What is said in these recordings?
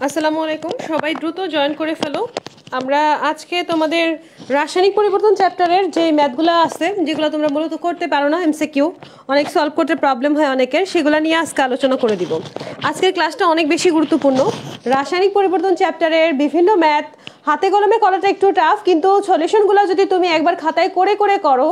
আসসালামু আলাইকুম, সবাই দ্রুত জয়েন করে ফেলো। আমরা আজকে তোমাদের রাসায়নিক পরিবর্তন চ্যাপ্টারের যে ম্যাথগুলো আছে, যেগুলো তোমরা মূলত করতে পারো না, এমসিকিউ অনেক সলভ করতে প্রবলেম হয় অনেকের, সেগুলো নিয়ে আজকে আলোচনা করে দিব। আজকের ক্লাসটা অনেক বেশি গুরুত্বপূর্ণ। রাসায়নিক পরিবর্তন চ্যাপ্টারের বিভিন্ন ম্যাথ হাতে কলমে করাটা একটু টাফ, কিন্তু সলিউশনগুলো যদি তুমি একবার খাতায় করে করে করো,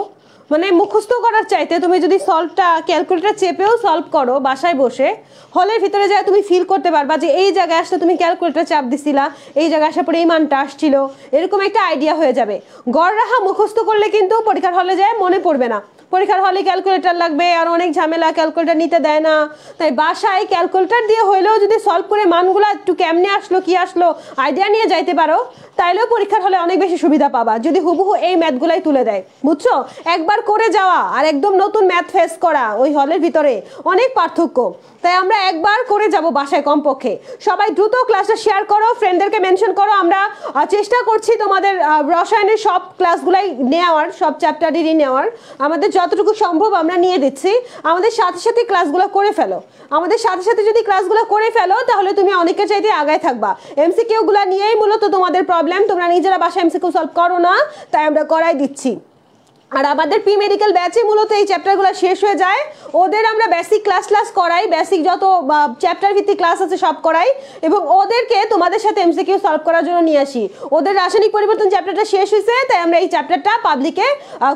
মানে মুখস্থ করার চাইতে তুমি যদি সলভটা ক্যালকুলেটর চেপেও সলভ করো বাসায় বসে, হলের ভিতরে যায় তুমি ফিল করতে পারবা যে এই জায়গায় আসলে তুমি ক্যালকুলেটর চাপ দিছিলা, এই জায়গায় আসার পরে এই মানটা আসছিল, এরকম একটা আইডিয়া হয়ে যাবে। গড় রাহা মুখস্থ করলে কিন্তু পরীক্ষার হলে যায় মনে পড়বে না। পরীক্ষার হলে ক্যালকুলেটর লাগবে, আর অনেক ঝামেলা, ক্যালকুলেটর নিতে দেয় না। তাই বাসায় ক্যালকুলেটর দিয়ে হইলেও যদি সলভ করে মানগুলো একটু কেমনে আসলো কি আসলো আইডিয়া নিয়ে যাইতে পারো, তাইলেও পরীক্ষার হলে অনেক বেশি সুবিধা পাবা যদি হুবহু এই ম্যাথগুলাই তুলে দেয়। বুঝছো? একবার করে যাওয়া আর একদম নতুন ম্যাথ ফেস করা ওই হলের ভিতরে অনেক পার্থক্য। তাই আমরা একবার করে যাব বাসায় কমপক্ষে। সবাই দ্রুত ক্লাসটা শেয়ার করো, ফ্রেন্ডদেরকে মেনশন করো। আমরা চেষ্টা করছি তোমাদের রসায়নের সব ক্লাসগুলাই নেওয়ার, সব চ্যাপ্টারেরই নেওয়ার। আমাদের যতটুকু সম্ভব আমরা নিয়ে দিচ্ছি। আমাদের সাথে সাথে ক্লাসগুলো করে ফেলো। আমাদের সাথে সাথে যদি ক্লাসগুলো করে ফেলো তাহলে তুমি অনেকের চাইতে আগায় থাকবা। এমসিকিউগুলো নিয়েই মূলত তোমাদের প্রবলেম, তোমরা নিজেরা বাসায় এমসিকিউ সলভ করো না, তাই আমরা করাই দিচ্ছি। আর আমাদের প্রি মেডিকেল ব্যাচে মূলত এই চ্যাপ্টারগুলো শেষ হয়ে যায়। ওদের আমরা বেসিক ক্লাস করাই, বেসিক যত চ্যাপ্টার ভিত্তিক ক্লাস আছে সব করাই, এবং ওদেরকে তোমাদের সাথে এমসিকিউ সলভ করার জন্য নিয়ে আসি। ওদের রাসায়নিক পরিবর্তন চ্যাপ্টারটা শেষ হয়েছে, তাই আমরা এই চ্যাপ্টারটা পাবলিকে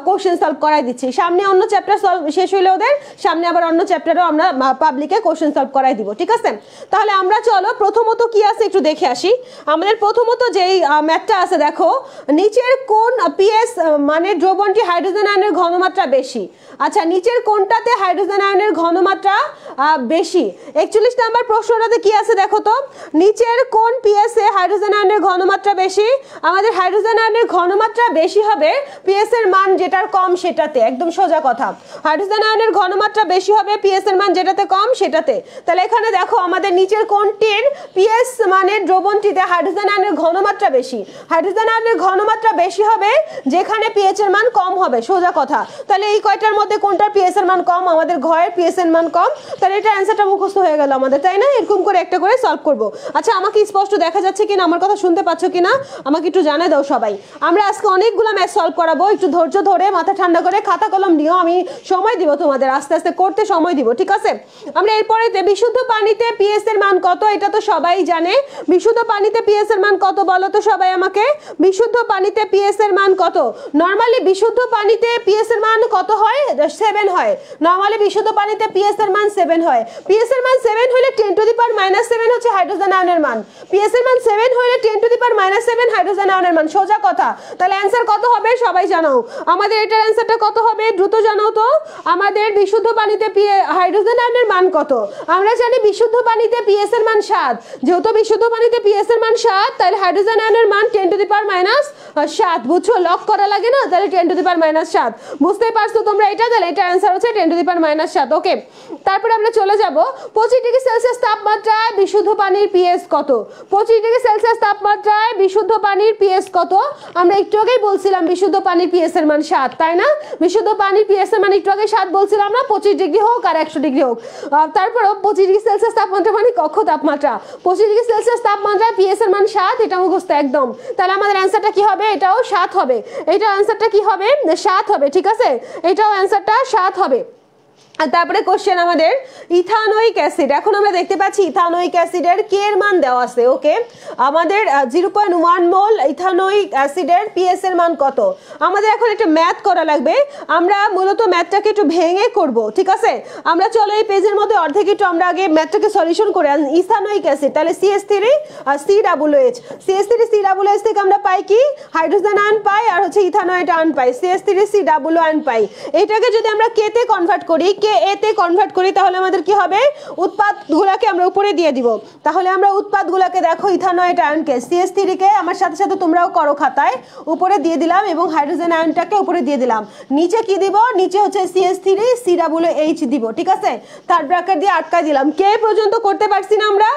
কোশ্চেন সলভ করাই দিচ্ছি। সামনে অন্য চ্যাপ্টার সলভ শেষ হইলে ওদের সামনে আবার অন্য চ্যাপ্টারও আমরা পাবলিকে কোশ্চেন সলভ করাই দিব। ঠিক আছে? তাহলে আমরা চলো প্রথমত কি আছে একটু দেখে আসি। আমাদের প্রথমত যেই ম্যাথটা আছে, দেখো নিচের কোন পিএস মানে দ্রবণটি হাইড্রোজেন আয়নের ঘনমাত্রা বেশি। আচ্ছা, নিচের কোনটাতে হাইড্রোজেন আয়নের ঘনমাত্রা বেশি? 41 নাম্বার প্রশ্নটাতে কি আছে দেখো তো, নিচের কোন পিএস এ হাইড্রোজেন আয়নের ঘনমাত্রা বেশি? আমাদের হাইড্রোজেন আয়নের ঘনমাত্রা বেশি হবে পিএস এর মান যেটার কম সেটাতে। একদম সোজা কথা, হাইড্রোজেন আয়নের ঘনমাত্রা বেশি হবে পিএস এর মান যেটাতে কম সেটাতে। তাহলে এখানে দেখো আমাদের নিচের কোনটির পিএস মানে দ্রবণটিতে হাইড্রোজেন আয়নের ঘনমাত্রা বেশি? হাইড্রোজেন আয়নের ঘনমাত্রা বেশি হবে যেখানে পিএইচ এর মান কম হবে, সোজা কথা। তাহলে এই কয়টার মধ্যে কোনটার পিএস এর মান কম? আমাদের ঘয়ের পিএস এর মান কম। তাহলে এটা অ্যান্সারটা মুখস্থ হয়ে গেল আমাদের, তাই না? এরকম করে একটা করে সলভ করব। আচ্ছা, আমাকে স্পষ্ট দেখা যাচ্ছে কিনা, আমার কথা শুনতে পাচ্ছ কিনা আমাকে একটু জানাই দাও সবাই। আমরা আজকে অনেকগুলো ম্যাথ সলভ করাবো, একটু ধৈর্য ধরে মাথা ঠান্ডা করে খাতা কলম দিও, আমি সময় দিব তোমাদের, আস্তে আস্তে করতে সময় দিব। ঠিক আছে? আমরা এরপরে বিশুদ্ধ পানিতে পিএস এর মান কত, এটা তো সবাই জানে। বিশুদ্ধ পানিতে পিএস এর মান কত বলো তো সবাই আমাকে। বিশুদ্ধ পানিতে পিএস এর মান কত? নরমালি বিশুদ্ধ পানিতে পিএস এর মান কত হয়? 7 হয়। নরমালি বিশুদ্ধ পানিতে পিএস এর মান 7 হয়। পিএস এর মান 7 হলে 10⁻⁻7 হচ্ছে হাইড্রোজেন আয়নের মান। পিএস এর মান 7 হলে 10⁻⁻7 হাইড্রোজেন আয়নের মান, সোজা কথা। তাহলে অ্যানসার কত হবে সবাই জানাও। আমাদের এটার অ্যানসারটা কত হবে দ্রুত জানাও তো। আমাদের বিশুদ্ধ পানিতে হাইড্রোজেন আয়নের মান কত? আমরা জানি বিশুদ্ধ পানিতে পিএস এর মান 7। যেহেতু বিশুদ্ধ পানিতে পিএস এর মান 7, তাহলে হাইড্রোজেন আয়নের মান 10⁻⁷। বুঝছো? লক করা লাগে না? তাহলে 10⁻⁷। বুঝতেই পারছো তোমরা এটা? তাহলে এটা অ্যানসার হচ্ছে 10⁻⁷। ওকে, তারপরে আমরা চলে যাব 25 ডিগ্রি সেলসিয়াস তাপমাত্রায় বিশুদ্ধ পানির পিএস কত? 25 ডিগ্রি সেলসিয়াস তাপমাত্রায় বিশুদ্ধ পানির পিএস কত? আমরা একটু আগেই বলছিলাম বিশুদ্ধ পানির পিএস এর মান 7, তাই না? বিশুদ্ধ পানির পিএস এর মান একটু আগে 7 বলছিলাম না? 25 ডিগ্রি হোক আর 100 ডিগ্রি হোক, তারপরও 25 ডিগ্রি সেলসিয়াস তাপমাত্রা মানে কক্ষ তাপমাত্রা। 25 ডিগ্রি সেলসিয়াস তাপমাত্রায় পিএস এর মান 7, এটা মুখস্থ একদম। তাহলে আমাদের অ্যানসারটা কি হবে? এটাও 7 হবে। এটা অ্যানসারটা কি হবে? 7 হবে। ঠিক আছে? এটাও অ্যানসারটা 7 হবে। আর তারপরে কোশ্চেন আমাদের ইথানোয়িক অ্যাসিড। এখন আমরা দেখতে পাচ্ছি ইথানোয়িক অ্যাসিডের কে এর মান দেওয়া আছে। ওকে, আমাদের 0.1 মোল ইথানোয়িক অ্যাসিডের পিএস এর মান কত? আমাদের এখন একটা ম্যাথ করা লাগবে। আমরা মূলত ম্যাথটাকে একটু ভেঙে করব। ঠিক আছে? আমরা চলো এই পেজের মধ্যে অর্ধেক একটু আমরা আগে ম্যাথটাকে সলিউশন করে ইথানোয়িক অ্যাসিড, তাহলে CH3 আর COOH। CH3 COOH থেকে আমরা পাই কি? হাইড্রোজেন আয়ন পাই, আর হচ্ছে ইথানোয়েট আয়ন পাই, CH3 COO আয়ন পাই। এটাকে যদি আমরা কে তে কনভার্ট করি, কে এ তে কনভার্ট করি, তাহলে আমাদের কি হবে? উৎপাদগুলোকে আমরা উপরে দিয়ে দিব। তাহলে আমরা উৎপাদগুলোকে দেখো, ইথানোয়েট আয়নকে CH3 কে আমার সাথে সাথে তোমরাও করো খাতায়, উপরে দিয়ে দিলাম, এবং হাইড্রোজেন আয়নটাকে উপরে দিয়ে দিলাম। নিচে কি দিব? নিচে হচ্ছে CH3 COOH দিব। ঠিক আছে? থার্ড ব্র্যাকেট দিয়ে আটকায় দিলাম। কে পর্যন্ত করতে পারছি না আমরা?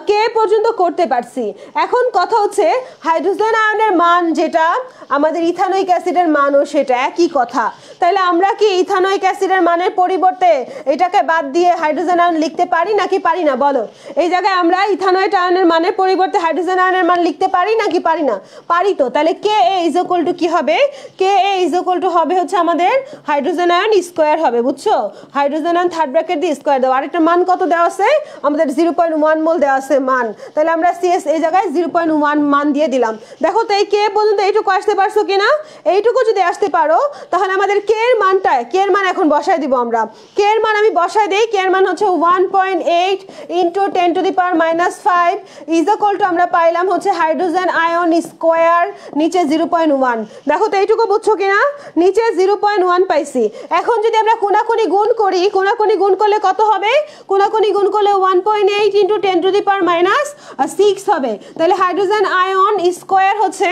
কে পর্যন্ত করতে পারছি। এখন কথা হচ্ছে হাইড্রোজেন আয়নের মান যেটা, আমাদের ইথানোয়িক অ্যাসিডের মানও সেটা একই কথা। তাহলে আমরা কি ইথানোয়িক অ্যাসিডের মানের পরিবর্তে পরিবর্তে এটাকে বাদ দিয়ে হাইড্রোজেন আয়ন লিখতে পারি নাকি পারি না বলো? এই জায়গায় আমরা ইথানয়েট আয়নের মানের পরিবর্তে হাইড্রোজেন আয়নের মান লিখতে পারি নাকি পারি না? পারি তো। তাহলে Ka ইজ ইকুয়াল টু কি হবে? Ka ইজ ইকুয়াল টু হবে হচ্ছে আমাদের হাইড্রোজেন আয়ন স্কয়ার হবে, বুঝছো? হাইড্রোজেন আয়ন থার্ড ব্র্যাকেট দিয়ে স্কয়ার দাও। আরেকটা মান কত দেওয়া আছে আমাদের? 0.1 মোল দেওয়া আছে মান। তাহলে আমরা CS এই জায়গায় 0.1 মান দিয়ে দিলাম। দেখো তো এই K পর্যন্ত এইটুকু আসতে পারছো কিনা? এইটুকু যদি আসতে পারো তাহলে আমাদের K এর মানটা, K এর মান এখন বসায় দিব আমরা। K এর মান আমি বসায় দেই। K এর মান হচ্ছে 1.8 into 10 to the power -5 is equal two আমরা পাইলাম হচ্ছে হাইড্রোজেন আয়ন স্কয়ার নিচে 0.1। দেখো তো এইটুকু বুঝছো কিনা? নিচে 0.1 পাইছি। এখন যদি আমরা কোনাকুনি গুণ করি, কোনাকুনি গুণ করলে কত হবে? কোনাকুনি গুণ করলে 1.8 ইনটু 10 টু দি পাওয়ার -6 হবে। তাহলে হাইড্রোজেন আয়ন স্কয়ার হচ্ছে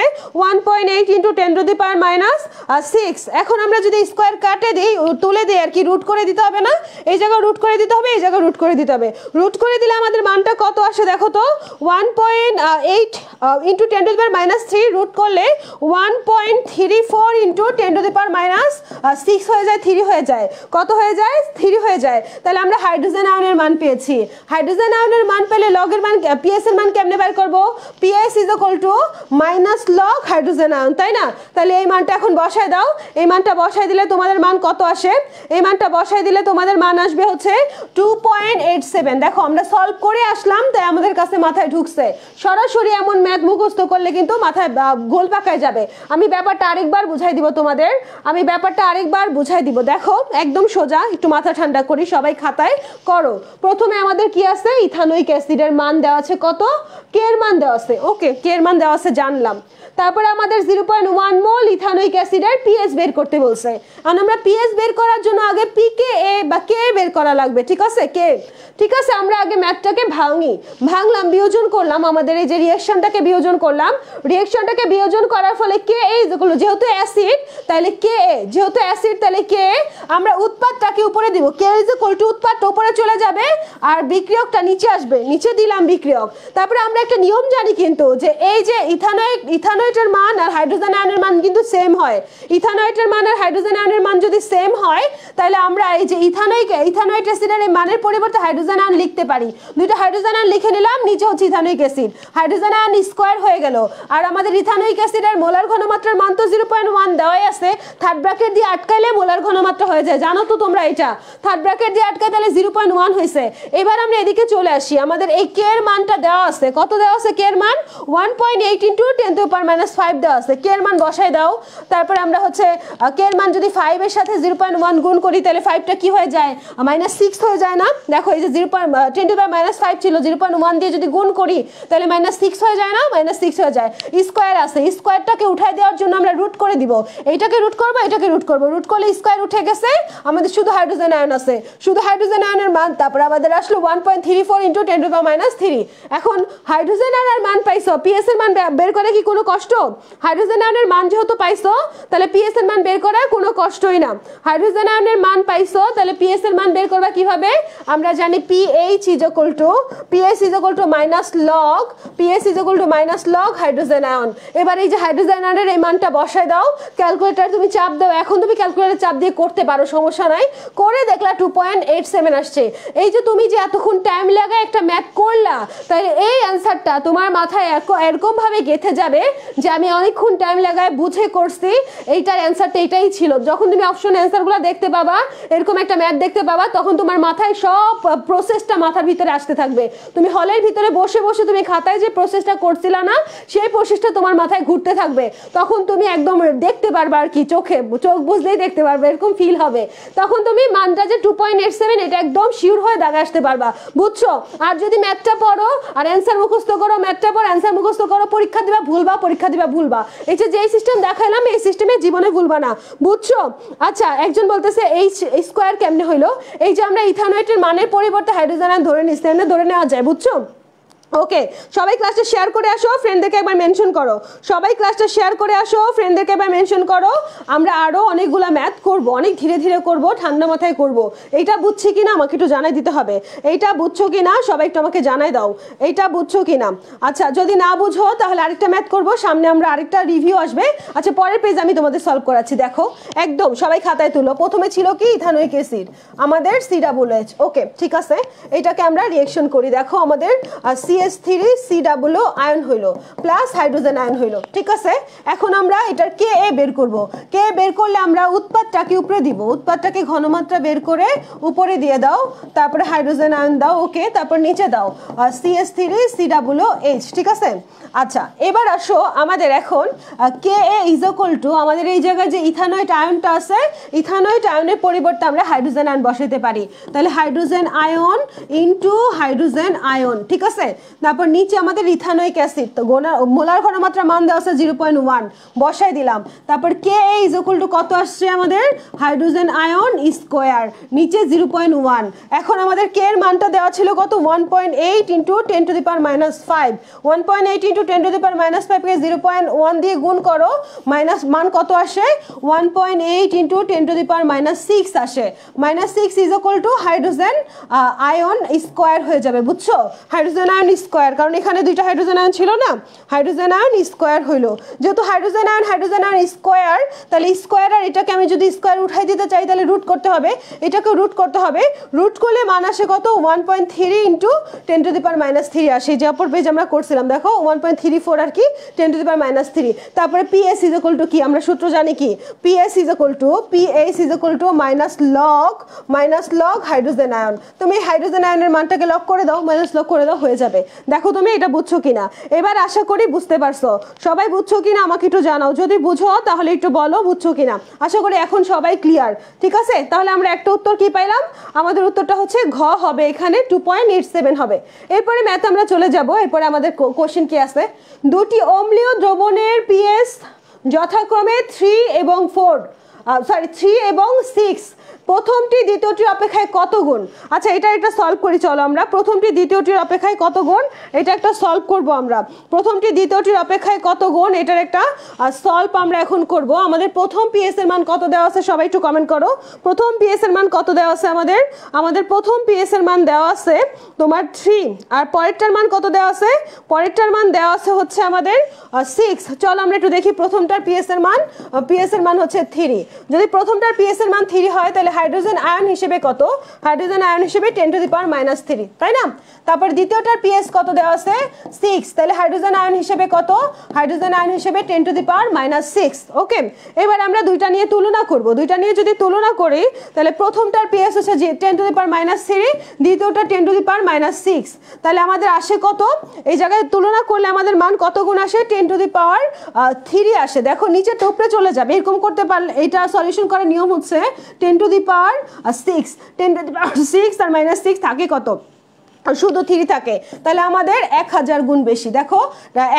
1.8 ইনটু 10 টু দি পাওয়ার -6। এখন আমরা যদি স্কয়ার কাটে দিই, তুলে দিই আর কি, রুট করে দিতে হবে না? এই জায়গায় রুট করে দিতে হবে, এই জায়গায় রুট করে দিতে হবে। রুট করে দিলে আমাদের মানটা কত আসে দেখো তো? 1.8 into 10 to the power -3 root করলে 1.34 ইনটু 10 টু দি পাওয়ার -6 হয়ে যায়, 3 হয়ে যায়। কত হয়ে যায়? 3 হয়ে যায়। তাহলে আমরা হাইড্রোজেন আয়নের মান পেয়েছি। হাইড্রোজেন আয়নের মান পেলে লগের মান, PS এর মান কেমনে বের করব? PS is equal to minus log hydrogen ion, তাই না? তাহলে এই মানটা এখন বসায় দাও। এই মানটা বসায় দিলে তোমাদের মান কত আসে? এই মানটা বসায় দিলে তোমাদের মান আসবে হচ্ছে 2.87। দেখো আমরা সলভ করে আসলাম, তাই আমাদের কাছে মাথায় ঢুকছে। সরাসরি এমন ম্যাথ মুখস্থ করলে কিন্তু মাথায় গোল পাকায় যাবে। আমি ব্যাপারটা আরেকবার বুঝাই দিব তোমাদের, আমি ব্যাপারটা আরেকবার বুঝাই দিব। দেখো একদম সোজা, একটু মাথা ঠান্ডা করি, সবাই খাতায় করো। প্রথমে আমাদের কি আছে? ইথানোয়িক অ্যাসিডের মান দেওয়া আছে কত? K এর মান দেওয়া আছে। ওকে, K এর মান দেওয়া আছে জানলাম। তারপরে আমাদের 0.1 মোল ইথানোয়িক অ্যাসিডের পিএইচ বের করতে বলছে। আর আমরা পিএইচ বের করার জন্য আগে PKa বা K বের করা লাগবে, ঠিক আছে? K, ঠিক আছে। আমরা আগে ম্যাথটাকে ভাঙলাম, বিয়োজন করলাম, আমাদের এই যে রিঅ্যাকশনটাকে বিয়োজন করলাম। রিঅ্যাকশনটাকে বিয়োজন করার ফলে Ka যেহেতু অ্যাসিড তাহলে Ka, যেহেতু অ্যাসিড তাহলে K, আমরা উৎপাদটাকে উপরে দিব। K ইজ ইকুয়াল টু উৎপাদটা উপরে চলে যাবে আর বিক্রিয়কটা নিচে আসবে, নিচে দিলাম বিক্রিয়ক। তারপরে আমরা একটা নিয়ম জানি কিন্তু, যে এই যে ইথানয়েটের মান আর হাইড্রোজেন আয়নের মান কিন্তু সেম হয়। ইথানয়েটের মান আর হাইড্রোজেন আয়নের মান যদি সেম হয় তাহলে আমরা এই যে ইথানোয়িক অ্যাসিডের এই মানের পরিবর্তে হাইড্রোজেন আয়ন লিখতে পারি। দুইটা হাইড্রোজেন আয়ন লিখে নিলাম, নিচে হচ্ছে ethanoic acid, hydrogen ion square হয়ে গেল। আর আমাদের ইথানোয়িক অ্যাসিডের মোলার ঘনমাত্রার মান তো 0.1 দেওয়াই আছে। থার্ড ব্র্যাকেট দিয়ে আটকাইলে মোলার ঘনমাত্রা হয়ে যায়, জানো তো তোমরা এটা। থার্ড ব্র্যাকেট দিয়ে আটকাই তাহলে 0.1 হয়েছে। এবার আমরা এদিকে চলে আসি। আমাদের এই K এর মানটা দেওয়া আছে, কত দেওয়া আছে? K এর মান 1.8 ইনটু 10 টু দি পাওয়ার -5 দেওয়া আছে। K এর মান বসায় দাও। তারপরে আমরা হচ্ছে K এর মান যদি 5 এর সাথে 0.1 গুণ করি তাহলে 5টা কি হয়ে যায়? -6 হয়ে যায় না? দেখো এই যে 10 টু দি পাওয়ার -5 ছিল, 0.1 দিয়ে যদি গুণ করি তাহলে -6 হয়ে যায় না? -6 হয়ে যায়। স্কয়ার আছে, স্কয়ারটাকে উঠাই দেওয়ার জন্য আমরা রুট করে দিব। এইটাকে রুট করব, এটাকে রুট করব, রুট করলে স্কয়ার উঠে গেছে। আমাদের শুধু হাইড্রোজেন আয়ন আছে, শুধু হাইড্রোজেন আয়নের মান। তারপর আমাদের আসলো 1.34 ইনটু 10 টু দি পাওয়ার -3। এখন হাইড্রোজেন আয়নের মান পাইছো, PS এর মান বের করে কি কোনো কষ্ট? হাইড্রোজেন আয়নের মান যেহেতু পাইছো তাহলে PS এর মান বের করা কোনো কষ্টই না। হাইড্রোজেন আয়নের মান পাইছো তাহলে PS এর মান বের করবা কিভাবে? আমরা জানি pH is equal to minus log, pH is equal to minus log hydrogen ion. এবার এই যে হাইড্রোজেন আয়নের এই মানটা বসায় দাও, ক্যালকুলেটর তুমি চাপ দাও। এখন তুমি ক্যালকুলেটর চাপ দিয়ে করতে পারো, সমস্যা নাই। করে দেখলা 2.87 আসছে। এই যে তুমি যে এতক্ষণ টাইম লাগায় একটা ম্যাথ করলা, তাই এই অ্যান্সারটা তোমার মাথায় এরকম ভাবে গেঁথে যাবে যে আমি অনেকক্ষণ টাইম লাগায় বুঝে করছি, এইটার অ্যান্সারটা এটাই ছিল। যখন তুমি অপশন অ্যান্সারগুলো দেখতে পাবা, এরকম একটা ম্যাথ দেখতে পাবা, তখন তোমার মাথায় সব প্রসেসটা মাথার ভিতরে আসতে থাকবে। তুমি হলের ভিতরে বসে বসে তুমি খাতায় যে প্রসেসটা করছিলা না, সেই প্রসেসটা তোমার মাথায় ঘুরতে থাকবে। তখন তুমি একদম দেখতে পারবে আর কি, চোখ বুঝলেই দেখতে পারবে, এরকম ফিল হবে। তখন তুমি মানটা যে 2.87 এটা একদম শিওর হয়ে দাগে আসতে পারবা, বুঝছো? আর যদি ম্যাথটা পড়ো আর অ্যান্সার মুখস্থ করো, ম্যাথটা পড়ো অ্যান্সার মুখস্থ করো, পরীক্ষা দিবা ভুলবা। এই যে সিস্টেম দেখাইলাম এই সিস্টেমে জীবনে ভুলবা না, বুঝছো? আচ্ছা, একজন বলতেছে এই স্কয়ার কেমনে হইলো? এই যে আমরা ইথানয়েটের মানের পরিবর্তে হাইড্রোজেন আয়ন ধরে নিচ্ছি, ধরে নেওয়া যায়, বুঝছো? ওকে, সবাই ক্লাসটা শেয়ার করে আসো, ফ্রেন্ডদেরকে একবার মেনশন করো। সবাই ক্লাসটা শেয়ার করে আসো, ফ্রেন্ডদেরকে একবার মেনশন করো। আমরা আরও অনেকগুলো ম্যাথ করব, অনেক ধীরে ধীরে করব, ঠান্ডা মাথায় করব। এইটা বুঝছি কিনা আমাকে একটু জানাই দিতে হবে। এইটা বুঝছো কিনা সবাই একটু আমাকে জানাই দাও, এইটা বুঝছো কিনা। আচ্ছা, যদি না বুঝো তাহলে আরেকটা ম্যাথ করব, সামনে আমরা আরেকটা রিভিউ আসবে। আচ্ছা, পরের পেজ আমি তোমাদের সলভ করাচ্ছি। দেখো একদম সবাই খাতায় তুলো। প্রথমে ছিল কি ইথানোয়িক অ্যাসিড, আমাদের COOH। ওকে, ঠিক আছে, এটাকে আমরা রিঅ্যাকশন করি। দেখো আমাদের CH3 COO আয়ন হইল প্লাস হাইড্রোজেন আয়ন হইল, ঠিক আছে। এখন আমরা এটার Ka বের করব। Ka বের করলে আমরা উৎপাদটাকে উপরে দিব, উৎপাদটাকে ঘনমাত্রা বের করে উপরে দিয়ে দাও, তারপরে হাইড্রোজেন আয়ন দাও। ওকে, তারপর নিচে দাও CH3 COOH, ঠিক আছে। আচ্ছা, এবার আসো আমাদের এখন Ka ইজ ইকুয়াল টু আমাদের এই জায়গায় যে ইথানয়েড আয়নটা আছে, ইথানয়েড আয়নের পরিবর্তে আমরা হাইড্রোজেন আয়ন বসাতে পারি। তাহলে hydrogen ion into hydrogen ion, ঠিক আছে। তারপর নিচে আমাদের ইথানোয়িক অ্যাসিড, তো মোলার ঘনমাত্রা মান দেওয়া আছে 0.1, বসাই দিলাম। তারপর Ka ইজ ইকুয়াল টু কত আসছে আমাদের, হাইড্রোজেন আয়ন স্কোয়ার, নিচে 0.1। এখন আমাদের K এর মানটা দেওয়া ছিল কত, 1.8 into 10 to the power -5। 1.8 into 10 to the power -5 কে 0.1 দিয়ে গুণ করো, মাইনাস মান কত আসে, 1.8 ইন্টু 10 টু দি পাওয়ার -6 আসে। -6 is equal two hydrogen ion square হয়ে যাবে, বুঝছো। হাইড্রোজেন আয়ন স্কোয়ার, কারণ এখানে দুইটা হাইড্রোজেন আয়ন ছিল না, হাইড্রোজেন আয়ন স্কোয়ার হইলো। যেহেতু হাইড্রোজেন আয়ন স্কোয়ার, তাহলে স্কোয়ার আর এটাকে আমি যদি স্কোয়ার উঠাই দিতে চাই তাহলে রুট করতে হবে, এটাকে রুট করতে হবে। রুট করলে মান আসে কত, 1.3 ইন্টু 10 টু দি পাওয়ার -3 আসে। যে অপর পেজ আমরা করছিলাম, দেখো 1.34 আর কি 10 টু দি পাওয়ার -3। তারপরে PS ইজ ইকুয়াল টু কি, আমরা সূত্র জানি কি, PS is equal to minus log hydrogen ion. তুমি হাইড্রোজেন আয়নের মানটাকে লগ করে দাও, মাইনাস লগ করে দাও, হয়ে যাবে। দেখো তুমি এটা বুঝছো কিনা, এবার আশা করি বুঝতে পারছো। সবাই বুঝছো কিনা আমাকে একটু জানাও, যদি বুঝো তাহলে একটু বলো বুঝছো কিনা। আশা করি এখন সবাই ক্লিয়ার, ঠিক আছে। তাহলে আমরা একটা উত্তর কি পাইলাম, আমাদের উত্তরটা হচ্ছে ঘ হবে, এখানে 2.87 হবে। এরপরে ম্যাথ আমরা চলে যাব। এরপরে আমাদের কোশ্চেন কি আছে, দুটি অম্লীয় দ্রবণের PS যথাক্রমে 3 এবং 6, প্রথমটি দ্বিতীয়টির অপেক্ষায় কত গুণ। আচ্ছা, এটা একটা সলভ করি, চলো আমরা প্রথমটি দ্বিতীয়টির অপেক্ষায় কত গুণ, এটা একটা সলভ করব আমরা। প্রথমটি দ্বিতীয়টির অপেক্ষায় কত গুণ, এটার একটা সলভ আমরা এখন করব। আমাদের প্রথম PS এর মান কত দেওয়া আছে, সবাই একটু কমেন্ট করো। প্রথম PS এর মান কত দেওয়া আছে আমাদের প্রথম PS এর মান দেওয়া আছে তোমার 3, আর পরেরটার মান কত দেওয়া আছে, পরেরটার মান দেওয়া আছে হচ্ছে আমাদের 6। চলো আমরা একটু দেখি প্রথমটার PS এর মান হচ্ছে 3। যদি প্রথমটার PS এর মান 3 হয় তাহলে হাইড্রোজেন আয়ন হিসেবে কত, হাইড্রোজেন আয়ন হিসেবে 10 টু দি পাওয়ার -3, তাই না। তারপর দ্বিতীয়টার PS কত দেওয়া আছে 6, তাহলে হাইড্রোজেন আয়ন হিসেবে কত, হাইড্রোজেন আয়ন হিসেবে 10 টু দি পাওয়ার -6। ওকে, এবার আমরা দুইটা নিয়ে তুলনা করব। দুইটা নিয়ে যদি তুলনা করি তাহলে প্রথমটার PS হচ্ছে 10 টু দি পাওয়ার -3, দ্বিতীয়টা 10 টু দি পাওয়ার -6। তাহলে আমাদের আসে কত, এই জায়গায় তুলনা করলে আমাদের মান কত গুণ আসে, 10 টু দি পাওয়ার 3 আসে। দেখো নিচে টপরে চলে যাবে, এরকম করতে পারলে এটা সলিউশন করার নিয়ম হচ্ছে 10 to the power 6, 10 to the power 6 আর -6 থাকে কত, শুধু 3 থাকে, তাহলে আমাদের 1000 গুণ বেশি। দেখো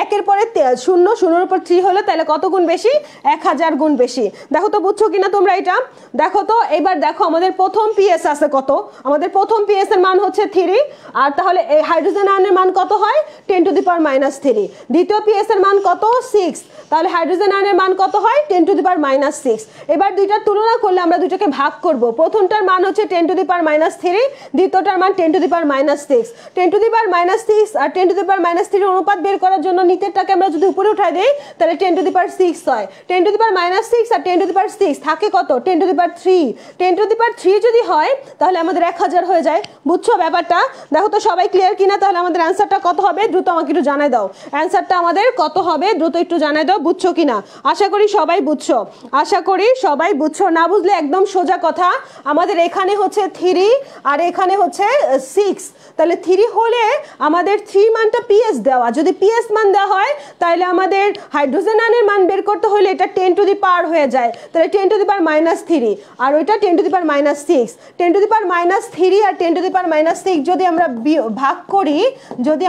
একের পরে 0, 0-এর উপর 3 হলে তাহলে কত গুণ বেশি, 1000 গুণ বেশি। দেখো তো বুঝছো কিনা তোমরা এটা, দেখো তো। এবার দেখো আমাদের প্রথম PS আছে কত, আমাদের প্রথম PS এর মান হচ্ছে 3, আর তাহলে এই হাইড্রোজেন আয়নের মান কত হয়, 10 টু দি পাওয়ার -3। দ্বিতীয় PS এর মান কত, 6, তাহলে হাইড্রোজেন আয়নের মান কত হয়, 10 টু দি পাওয়ার -6। এবার দুইটার তুলনা করলে আমরা দুইটাকে ভাগ করব। প্রথমটার মান হচ্ছে 10 টু দি পাওয়ার -3, দ্বিতীয়টার মান 10 to the power -6। 10 to the power -6 আর 10 টু দি পাওয়ার -3 অনুপাত বের করার জন্য নিচেরটাকে আমরা যদি উপরে উঠাই দেই তাহলে 10 টু দি পাওয়ার 6 হয়। 10 টু দি পাওয়ার -6 আর 10 টু দি পাওয়ার 6 থাকে কত, 10 to the power 3। 10 to the power 3 যদি হয় তাহলে আমাদের 1000 হয়ে যায়। বুঝছো ব্যাপারটা, দেখো তো সবাই ক্লিয়ার কিনা। তাহলে আমাদের অ্যানসারটা কত হবে, দ্রুত আমাকে একটু জানাই দাও। অ্যানসারটা আমাদের কত হবে, দ্রুত একটু জানাই দাও, বুঝছো কিনা। আশা করি সবাই বুঝছো, আশা করি সবাই বুঝছো। না বুঝলে একদম সোজা কথা, আমাদের এখানে হচ্ছে 3 আর এখানে হচ্ছে 6, তাহলে 3 হলে আমাদের 3 মানটা PS দেওয়া, যদি PS মান দেওয়া হয় তাহলে আমাদের হাইড্রোজেন আয়নের মান বের করতে হলে এটা 10 টু দি পাওয়ার হয়ে যায়, তাহলে 10 টু দি পাওয়ার -3 আর ওইটা 10 to the power -6। 10 to the power -3 আর 10 টু দি পাওয়ার -6 যদি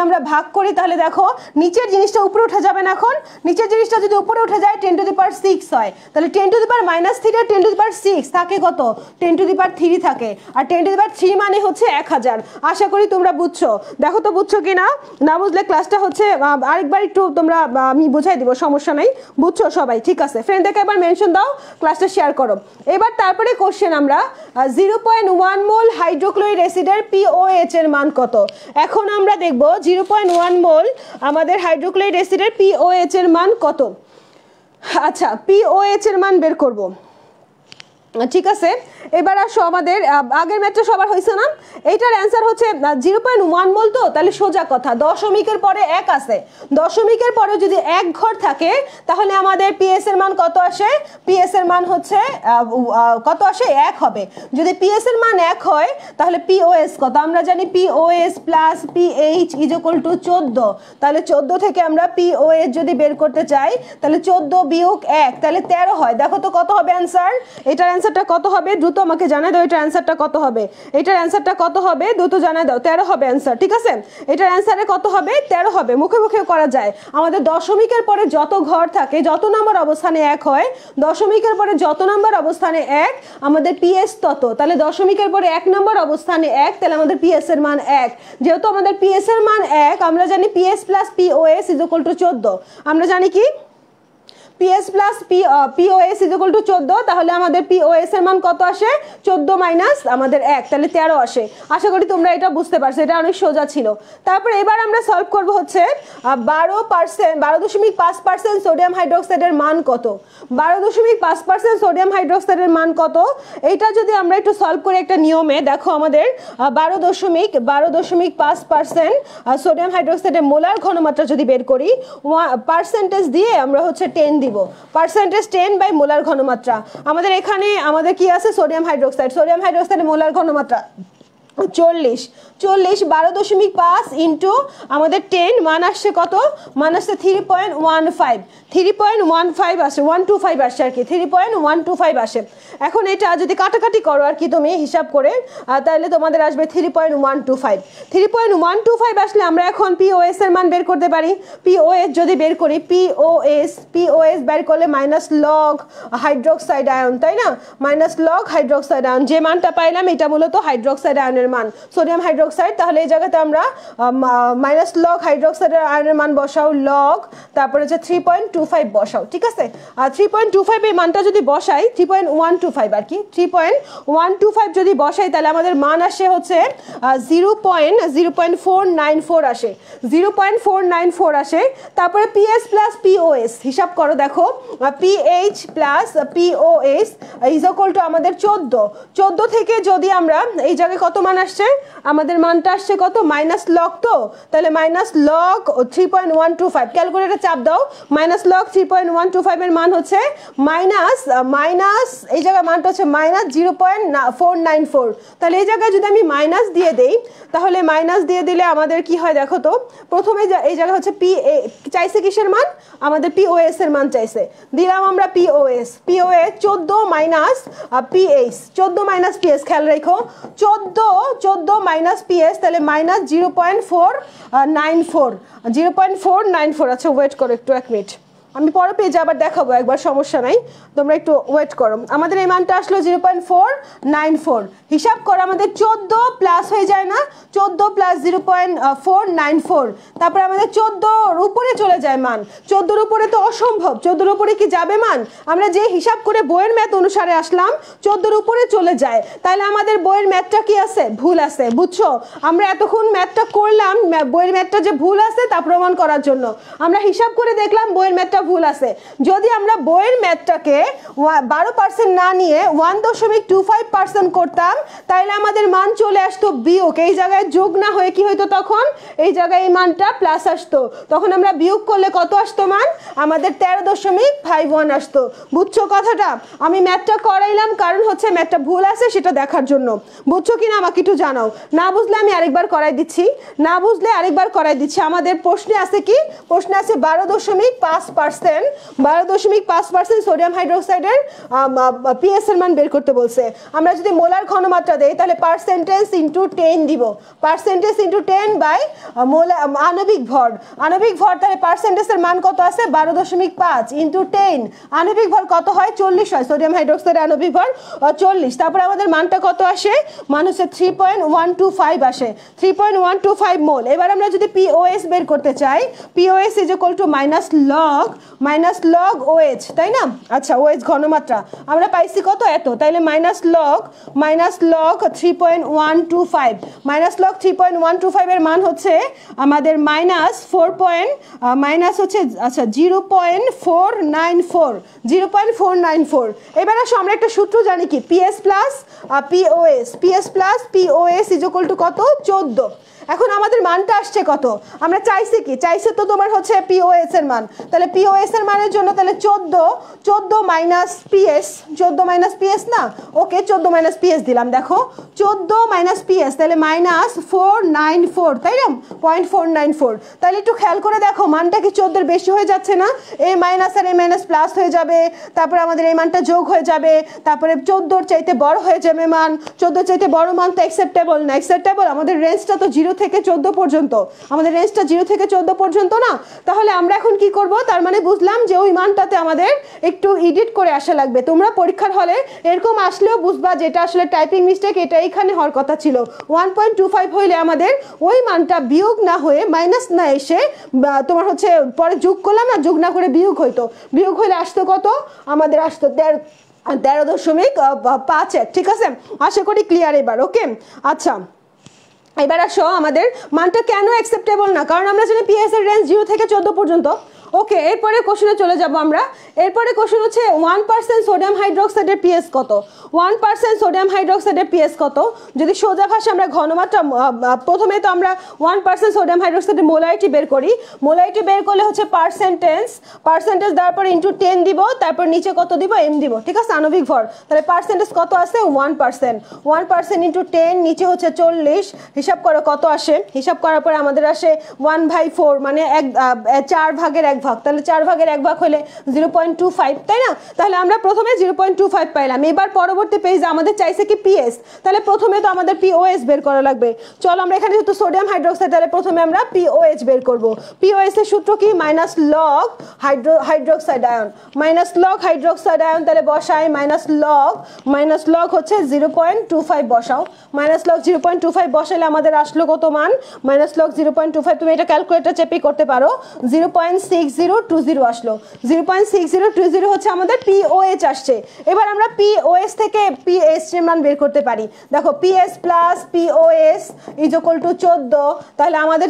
আমরা ভাগ করি তাহলে দেখো নিচের জিনিসটা উপরে উঠে যাবে না। এখন নিচের জিনিসটা যদি উপরে উঠে যায় 10 টু দি পাওয়ার 6 হয়, তাহলে 10 টু দি পাওয়ার -3 আর 10 টু দি পাওয়ার 6 থাকে কত, 10 টু দি পাওয়ার 3 থাকে, আর 10 টু দি পাওয়ার 3 মানে হচ্ছে 1000। আশা করি তোমরা তোমরা বুঝছো, দেখো তো বুঝছো কিনা। না বুঝলে ক্লাসটা হচ্ছে আরেকবার একটু তোমরা আমি বুঝাই দিব, সমস্যা নাই। বুঝছো সবাই? ঠিক আছে, ফ্রেন্ডদেরকে একবার মেনশন দাও, ক্লাসটা শেয়ার করো। এবার তারপরে কোশ্চেন আমরা 0.1 মোল হাইড্রোক্লোরিক অ্যাসিডের POH এর মান কত। এখন আমরা দেখব 0.1 মোল আমাদের হাইড্রোক্লোরিক অ্যাসিডের POH এর মান কত। আচ্ছা, POH এর মান বের করব, ঠিক আছে। এবার আসো, আমাদের আগের ম্যাথটা সবার হয়েছে না? এইটার অ্যান্সার হচ্ছে 0.1 মোল, তো তাহলে সোজা কথা দশমিকের পরে 1 আছে, দশমিকের পরে যদি 1 ঘর থাকে তাহলে আমাদের PS এর মান কত আসে? PS এর মান হচ্ছে কত আসে? 1 হবে। যদি PS এর মান 1 হয় তাহলে POS কত? আমরা জানি POS plus PH is equal two 14। তাহলে 14 থেকে আমরা POH যদি বের করতে চাই তাহলে 14 বিয়োগ 1 তাহলে 13 হয়। দেখো তো কত হবে অ্যান্সার? এটার অ্যান্সারটা কত হবে দ্রুত আমাকে জানাই দাও। এটার অ্যান্সারটা কত হবে? এটার অ্যান্সারটা কত হবে দ্রুত জানাই দাও। 13 হবে অ্যান্সার, ঠিক আছে। এটার অ্যান্সারে কত হবে? 13 হবে। মুখে মুখে করা যায়। আমাদের দশমিকের পরে যত ঘর থাকে, যত নম্বর অবস্থানে 1 হয়, দশমিকের পরে যত নম্বর অবস্থানে 1 আমাদের PS তত। তাহলে দশমিকের পরে 1 নম্বর অবস্থানে 1, তাহলে আমাদের PS এর মান 1। যেহেতু আমাদের PS এর মান 1, আমরা জানি PS plus POS is equal two 14। আমরা জানি কি PS plus POS is equal two 14। তাহলে আমাদের POS এর মান কত আসে? 14 মাইনাস আমাদের 1, তাহলে 13 আসে। আশা করি তোমরা এটা বুঝতে পারছো, এটা অনেক সোজা ছিল। তারপরে এবার আমরা সলভ করব হচ্ছে 12.5% সোডিয়াম হাইড্রোক্সাইডের মান কত। 12.5% সোডিয়াম হাইড্রোক্সাইডের মান কত, এইটা যদি আমরা একটু সলভ করি একটা নিয়মে, দেখো আমাদের 12.5% সোডিয়াম হাইড্রোক্সাইডের মোলার ঘনমাত্রা যদি বের করি, পার্সেন্টেজ দিয়ে আমরা হচ্ছে 10 দিব। পার্সেন্টেজ 10 বাই মোলার ঘনমাত্রা। আমাদের এখানে আমাদের কি আছে? Sodium hydroxide. সোডিয়াম হাইড্রোক্সাইডের মোলার ঘনমাত্রা 40। 12.5 ইন্টু আমাদের 10, মান আসছে কত? মান আসছে 3.15। 3.15 আসে, 125 আসছে আর কি, 3.125 আসে। এখন এটা যদি কাটাকাটি করো আর কি তুমি হিসাব করে, তাহলে তোমাদের আসবে 3.125। 3.125 আসলে আমরা এখন POS এর মান বের করতে পারি। POS যদি বের করি, POS বের করলে মাইনাস লগ হাইড্রোক্সাইড আয়ন, তাই না? মাইনাস লগ হাইড্রোক্সাইড আয়ন, যে মানটা পাইলাম এটা মূলত হাইড্রোক্সাইড আয়নের মান, সোডিয়াম হাইড্রোক্সাইড। তাহলে এই জায়গাতে আমরা মাইনাস লগ হাইড্রোক্সাইডের আয়নের মান বসাও, লগ, তারপরে হচ্ছে 3.25 বসাও, ঠিক আছে। আর 3.25 এই মানটা যদি বসাই, 3.125 আর কি, 3.125 যদি বসাই তাহলে আমাদের মান আসে হচ্ছে 0.494 আসে, 0.494 আসে। তারপরে PS প্লাস POS হিসাব করো, দেখো PH plus POS is equal to আমাদের 14 থেকে যদি আমরা এই জায়গায় কত মান আসছে? আমাদের মানটা আসছে কত? মাইনাস লগ, তো তাহলে মাইনাস লগ 3.125, ক্যালকুলেটর চাপ দাও। মাইনাস লগ 3.125 এর মান হচ্ছে মাইনাস এই জায়গায় মানটা হচ্ছে মাইনাস 0.494। তাহলে এই জায়গায় যদি আমি মাইনাস দিয়ে দেই, তাহলে মাইনাস দিয়ে দিলে আমাদের কি হয় দেখো তো। প্রথমে এই জায়গায় হচ্ছে চাইছে কিসের মান? আমাদের POS এর মান চাইছে, দিলাম আমরা POS 14 minus PH, 14 minus PS, খেয়াল রেখো 14 মাইনাস PS, তাহলে মাইনাস 0.494। আচ্ছা ওয়েট করো একটু, 1 মিনিট, আমি পরে পেজে আবার দেখাবো একবার, সমস্যা নাই, তোমরা একটু ওয়েট করো। আমাদের এই মানটা আসলো 0.494। হিসাব করো, আমাদের 14 প্লাস হয়ে যায় না? 14 প্লাস 0.494, তারপরে আমাদের 14 উপরে চলে যায় মান। 14 উপরে তো অসম্ভব, 14 উপরে কি যাবে মান? আমরা যে হিসাব করে বইয়ের ম্যাথ অনুসারে আসলাম, 14 উপরে চলে যায়, তাহলে আমাদের বইয়ের ম্যাথটা কি আছে? ভুল আছে, বুঝছো? আমরা এতক্ষণ ম্যাথটা করলাম, বইয়ের ম্যাথটা যে ভুল আছে তা প্রমাণ করার জন্য আমরা হিসাব করে দেখলাম বইয়ের ম্যাথটা ভুল আছে। যদি আমরা বইয়ের ম্যাথটাকে 12% না নিয়ে 1.25% করতাম, তাহলে আমাদের মান চলে আসতো বিয়োগ, এই জায়গায় যোগ না হয়ে কি হইতো তখন? এই জায়গায় এই মানটা প্লাস আসতো, তখন আমরা বিয়োগ করলে কত আসতো মান? আমাদের 13.51 আসতো। বুঝছো কথাটা? আমি ম্যাথটা করাইলাম কারণ হচ্ছে ম্যাথটা ভুল আছে সেটা দেখার জন্য। বুঝছো কিনা আমাকে একটু জানাও। না বুঝলে আমি আরেকবার করাই দিচ্ছি, আমাদের প্রশ্নে আছে কি? প্রশ্নে আছে 12.5% সোডিয়াম হাইড্রোক্সাইড হাইড্রোক্সাইডের পিএস এর মান বের করতে বলছে। আমরা যদি মোলার ঘনমাত্রা দেই তাহলে পার্সেন্টেজ ইনটু 10 দিব, পার্সেন্টেজ ইনটু 10 বাই আণবিক ভর। আণবিক ভর তাহলে পার্সেন্টেজের মান কত আছে 12.5 ইনটু 10, আণবিক ভর কত হয় 40 হয়, সোডিয়াম হাইড্রোক্সাইডের আণবিক ভর 40। তারপর আমাদের মানটা কত আসে, মান হচ্ছে 3.125 আসে, 3.125 মোল। এবার আমরা যদি পিওএস বের করতে চাই, POS is equal to minus log OH, তাই না? আচ্ছা, ওএইচ ঘনমাত্রা আমরা পাইছি কত এত, তাইলে মাইনাস লগ 3.125, মাইনাস লগ 3.125 এর মান হচ্ছে আমাদের মাইনাস হচ্ছে আচ্ছা 0.494। এবার আসো আমরা একটা সূত্র জানি কি, PS plus POS is equal two কত 14। এখন আমাদের মানটা আসছে কত, আমরা চাইছি কি, চাইছে তো তোমার হচ্ছে পিওএস এর মান, তাহলে পিওএস এর মানের জন্য তাহলে 14 মাইনাস পিএস না, ওকে 14 মাইনাস পিএস দিলাম, দেখো 14 মাইনাস পিএস তাহলে মাইনাস 494, তাই না 0.494। তাহলে একটু খেয়াল করে দেখো মানটা কি 14 বেশি হয়ে যাচ্ছে না, এই মাইনাস আর এই মাইনাস প্লাস হয়ে যাবে, তারপরে আমাদের এই মানটা যোগ হয়ে যাবে, তারপরে 14 চাইতে বড় হয়ে যাবে মান, 14 চাইতে বড় মান তো অ্যাকসেপ্টেবল না, অ্যাকসেপ্টেবল আমাদের রেঞ্জটা তো 0 থেকে 14 পর্যন্ত, আমাদের রেঞ্জটা 0 থেকে 14 পর্যন্ত না। তাহলে আমরা এখন কি করব, তার মানে বুঝলাম যে ওই মানটাতে আমাদের একটু এডিট করে আসা লাগবে। তোমরা পরীক্ষার হলে এরকম আসলেও বুঝবা যে এটা আসলে টাইপিং মিস্টেক, এটা এখানে হওয়ার কথা ছিল। 1.25 হইলে আমাদের ওই মানটা বিয়োগ না হয়ে মাইনাস না এসে তোমার হচ্ছে পরে যোগ করলাম না, যোগ না করে বিয়োগ হইতো, বিয়োগ হইলে আসতো কত, আমাদের আসতো 13.51। ঠিক আছে, আশা করি ক্লিয়ার এবার, ওকে। আচ্ছা, এবার আসো আমাদের মানটা কেন অ্যাকসেপ্টেবল না, কারণ আমরা জানি পিএস এর রেঞ্জ 0 থেকে 14 পর্যন্ত। ওকে, এরপরে কোশ্চেনে চলে যাব আমরা। এরপরে কোশ্চেন হচ্ছে 1% সোডিয়াম হাইড্রোক্সাইডের পিএস কত, 1% সোডিয়াম হাইড্রোক্সাইডের পিএস কত। যদি সোজা ভাষা আমরা ঘনমাত্রা, প্রথমে তো আমরা 1% সোডিয়াম হাইড্রোক্সাইডের মোলারিটি বের করি, মোলারিটি বের করলে হচ্ছে পার্সেন্টেজ দেওয়ার পর ইনটু 10 দিব, তারপর নিচে কত দিব, এম দিব, ঠিক আছে, আণবিক ভর। তাহলে পার্সেন্টেজ কত আছে 1% ইনটু 10, নিচে হচ্ছে 40, হিসাব করো কত আসে, হিসাব করার পরে আমাদের আসে 1/4, মানে 4 ভাগের 1 ভাগ, তাহলে 4 ভাগের 1 ভাগ হলে 0.25, তাই না? তাহলে আমরা প্রথমে 0.25 পাইলাম। এবার পরবর্তী পেজে আমাদের চাইছে কি পিএস, তাহলে প্রথমে তো আমাদের পিওএস বের করা লাগবে। চলো আমরা এখানে যেহেতু সোডিয়াম হাইড্রোক্সাইড, তাহলে প্রথমে আমরা পিওএইচ বের করব। পিওএস এর সূত্র কি, মাইনাস লগ হাইড্রোক্সাইড আয়ন, তাহলে বসাই মাইনাস লগ হচ্ছে 0.25 বসাও, মাইনাস লগ 0.25 বসাইলে আমাদের আসলো কত মান, মাইনাস লগ 0.25, তুমি এটা ক্যালকুলেটর চেপে করতে পারো, 0.6020 আসলো, 0.6020 হচ্ছে আমাদের পিওএইচ আসছে। এবার আমরা পিওএস থেকে পিএস এর মান বের করতে পারি। দেখো PS plus POS is equal two 14, তাহলে আমাদের